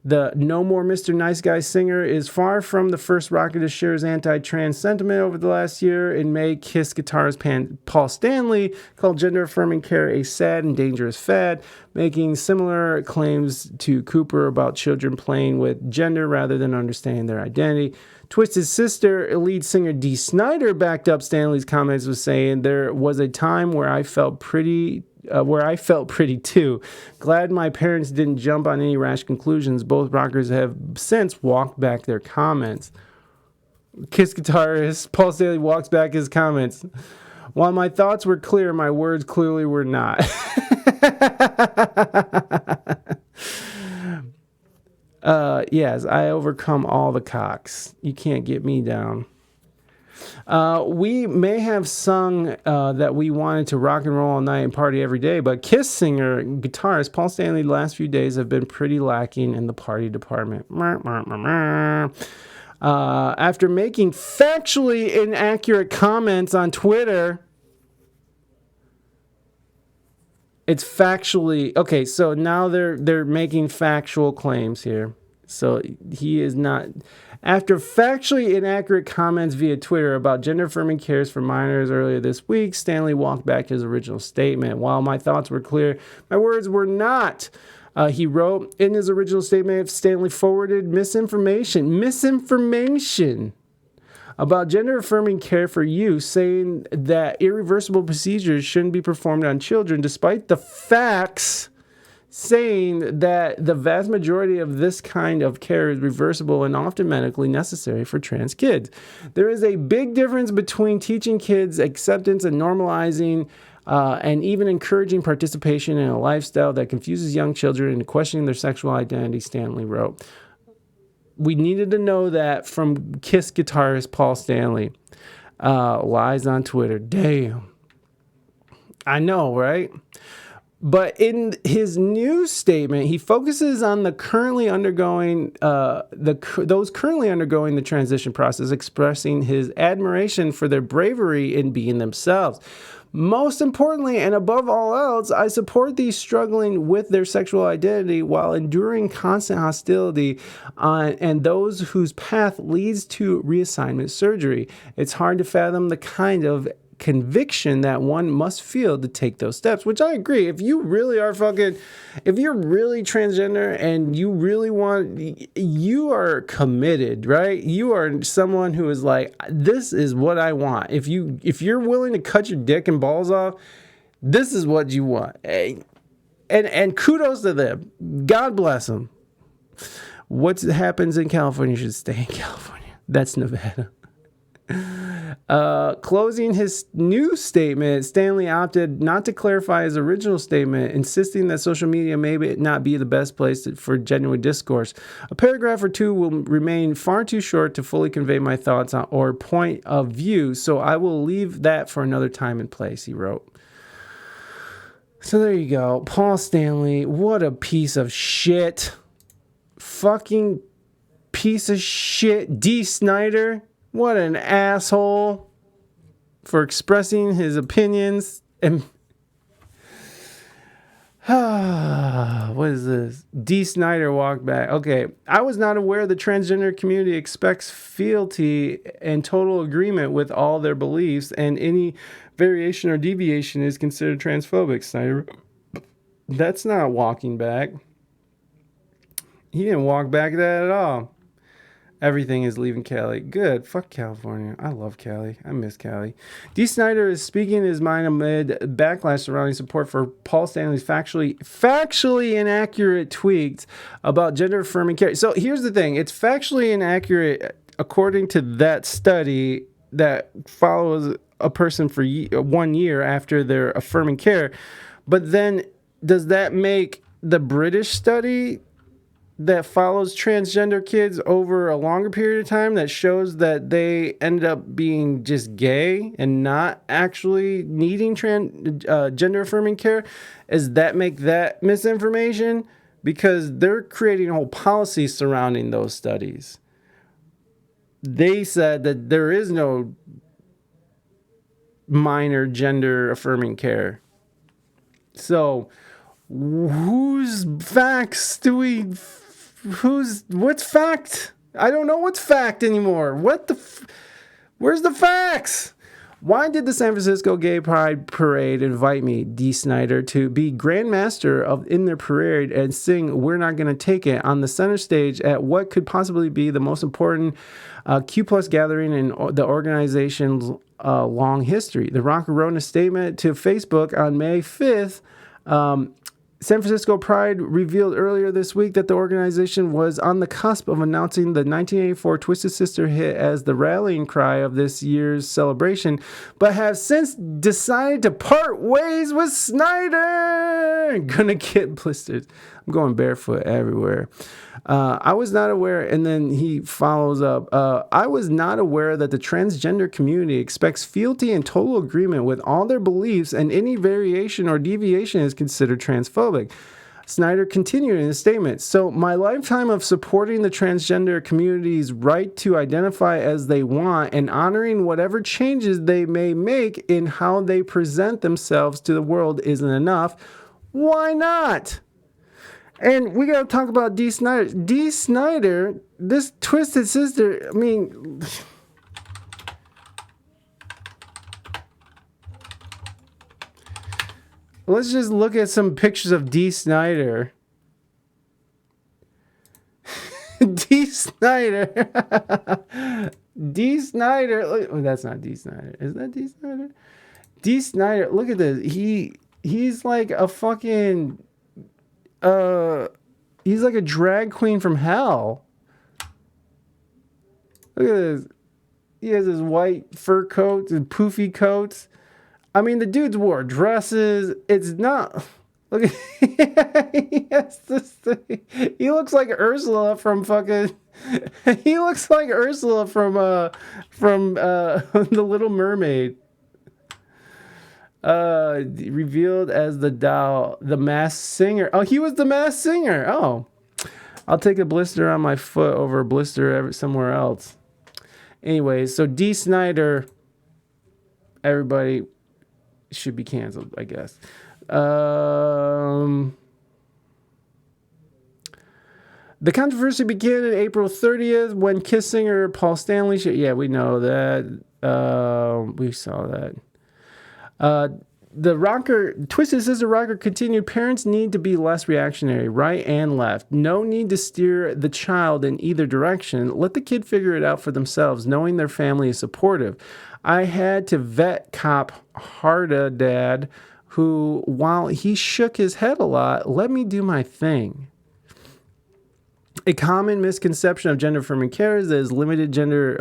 The No More Mr. Nice Guy singer is far from the first rocker to share his anti-trans sentiment over the last year. In May, Kiss guitarist Paul Stanley called gender-affirming care a sad and dangerous fad, making similar claims to Cooper about children playing with gender rather than understanding their identity. Twisted Sister lead singer Dee Snider backed up Stanley's comments with saying, there was a time where I felt pretty too. Glad my parents didn't jump on any rash conclusions. Both rockers have since walked back their comments. Kiss guitarist Paul Stanley walks back his comments. While my thoughts were clear, my words clearly were not. Yes, I overcome all the cocks. You can't get me down. We may have sung that we wanted to rock and roll all night and party every day, but Kiss singer and guitarist Paul Stanley the last few days have been pretty lacking in the party department. After making factually inaccurate comments on Twitter, it's factually okay. So now they're making factual claims here. So he is not. After factually inaccurate comments via Twitter about gender-affirming cares for minors earlier this week, Stanley walked back his original statement. While my thoughts were clear, my words were not. He wrote in his original statement, Stanley forwarded misinformation about gender-affirming care for youth, saying that irreversible procedures shouldn't be performed on children, despite the facts saying that the vast majority of this kind of care is reversible and often medically necessary for trans kids. There is a big difference between teaching kids acceptance and normalizing and even encouraging participation in a lifestyle that confuses young children into questioning their sexual identity, Stanley wrote. We needed to know that from Kiss guitarist Paul Stanley. Lies on Twitter. Damn. I know, right? But in his news statement, he focuses on the currently undergoing those currently undergoing the transition process, expressing his admiration for their bravery in being themselves. Most importantly, and above all else, I support these struggling with their sexual identity while enduring constant hostility and those whose path leads to reassignment surgery. It's hard to fathom the kind of conviction that one must feel to take those steps, which I agree. If you really are if you're really transgender and you really you are committed, right? You are someone who is like, this is what I want. If you're willing to cut your dick and balls off, this is what you want. And kudos to them. God bless them. What happens in California should stay in California. That's Nevada. Closing his new statement, Stanley opted not to clarify his original statement, insisting that social media may not be the best place for genuine discourse. A paragraph or two will remain far too short to fully convey my thoughts or point of view, so I will leave that for another time and place, he wrote. So there you go. Paul Stanley, what a piece of shit. Fucking piece of shit. D. Snyder, what an asshole for expressing his opinions. And what is this? D. Snyder walked back. Okay. I was not aware the transgender community expects fealty and total agreement with all their beliefs, and any variation or deviation is considered transphobic. Snyder, that's not walking back. He didn't walk back that at all. Everything is leaving Cali. Good. Fuck California. I love Cali. I miss Cali. D. Snyder is speaking his mind amid backlash surrounding support for Paul Stanley's factually inaccurate tweets about gender-affirming care. So here's the thing. It's factually inaccurate according to that study that follows a person for 1 year after their affirming care. But then does that make the British study that follows transgender kids over a longer period of time that shows that they end up being just gay and not actually needing gender affirming care? Does that make that misinformation? Because they're creating a whole policy surrounding those studies. They said that there is no minor gender affirming care. So whose facts do we... what's fact? I don't know what's fact anymore. Where's the facts? Why did the San Francisco Gay Pride Parade invite me, D. Snyder, to be Grand Master in their parade and sing We're Not Gonna Take It on the center stage at what could possibly be the most important Q plus gathering in the organization's long history? The Rock wrote in a statement to Facebook on May 5th, San Francisco Pride revealed earlier this week that the organization was on the cusp of announcing the 1984 Twisted Sister hit as the rallying cry of this year's celebration, but have since decided to part ways with Snyder. Gonna get blisters. I'm going barefoot everywhere. I was not aware, and then he follows up, I was not aware that the transgender community expects fealty and total agreement with all their beliefs, and any variation or deviation is considered transphobic. Snyder continued in his statement, so my lifetime of supporting the transgender community's right to identify as they want and honoring whatever changes they may make in how they present themselves to the world isn't enough. Why not? And we got to talk about D. Snyder. D. Snyder, this Twisted Sister, I mean... Let's just look at some pictures of D. Snyder. D. Snyder. D. Snyder. Oh, that's not D. Snyder. Is that D. Snyder? D. Snyder. Look at this. He's like a fucking... he's like a drag queen from hell. Look at this. He has his white fur coats and poofy coats. I mean, the dudes wore dresses. It's not... Look, he has this thing. He looks like Ursula from fucking. He looks like Ursula from The Little Mermaid. Revealed as the Masked Singer. Oh, he was the Masked Singer. Oh, I'll take a blister on my foot over a blister somewhere else. Anyways, so D. Snyder, everybody should be canceled, I guess. The controversy began on April 30th when Kiss singer Paul Stanley. Yeah, we know that. We saw that. The rocker, Twisted Sister rocker continued, parents need to be less reactionary, right and left. No need to steer the child in either direction. Let the kid figure it out for themselves, knowing their family is supportive. I had to vet cop Harda dad, who, while he shook his head a lot, let me do my thing. A common misconception of gender affirming care is limited gender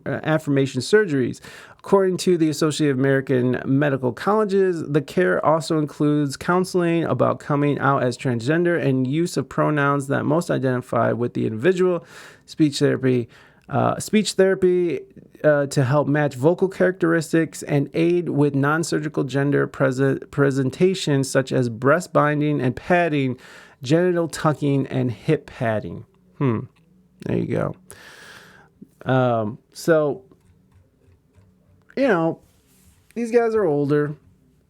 affirmation surgeries. According to the Associated American Medical Colleges, the care also includes counseling about coming out as transgender and use of pronouns that most identify with the individual, speech therapy to help match vocal characteristics, and aid with non-surgical gender presentation such as breast binding and padding, genital tucking, and hip padding. There you go. So, you know, these guys are older,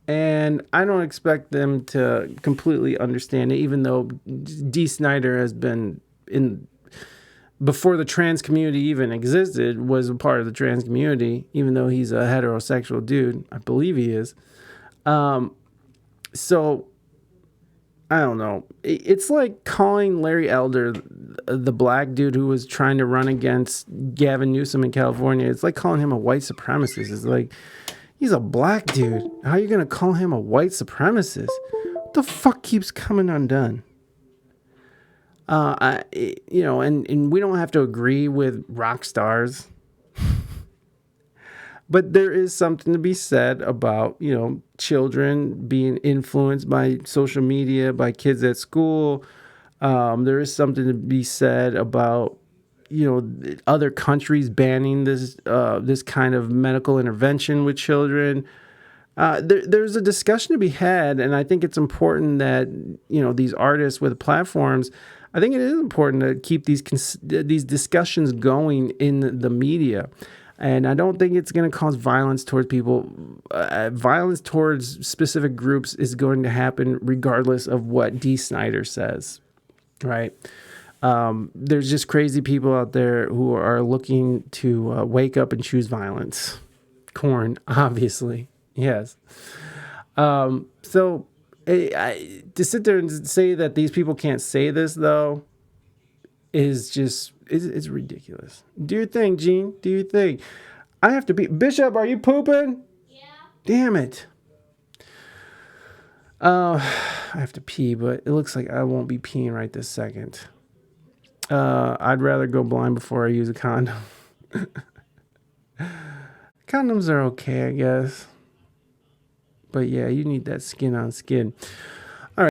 and I don't expect them to completely understand it, even though D. Snyder has been before the trans community even existed, was a part of the trans community, even though he's a heterosexual dude. I believe he is. So, I don't know. It's like calling Larry Elder, the black dude who was trying to run against Gavin Newsom in California. It's like calling him a white supremacist. It's like, he's a black dude. How are you going to call him a white supremacist? What the fuck keeps coming undone? And we don't have to agree with rock stars. But there is something to be said about, children being influenced by social media, by kids at school. There is something to be said about, other countries banning this kind of medical intervention with children. There's a discussion to be had, and I think it's important that, these artists with platforms, I think it is important to keep these discussions going in the media. And I don't think it's going to cause violence towards people. Violence towards specific groups is going to happen regardless of what D. Snyder says, right? There's just crazy people out there who are looking to wake up and choose violence. Corn, obviously, yes. So to sit there and say that these people can't say this, though, is just... It's ridiculous. Do your thing, Gene. Do your thing. I have to pee. Bishop, are you pooping? Yeah. Damn it. I have to pee, but it looks like I won't be peeing right this second. I'd rather go blind before I use a condom. Condoms are okay, I guess. But yeah, you need that skin on skin.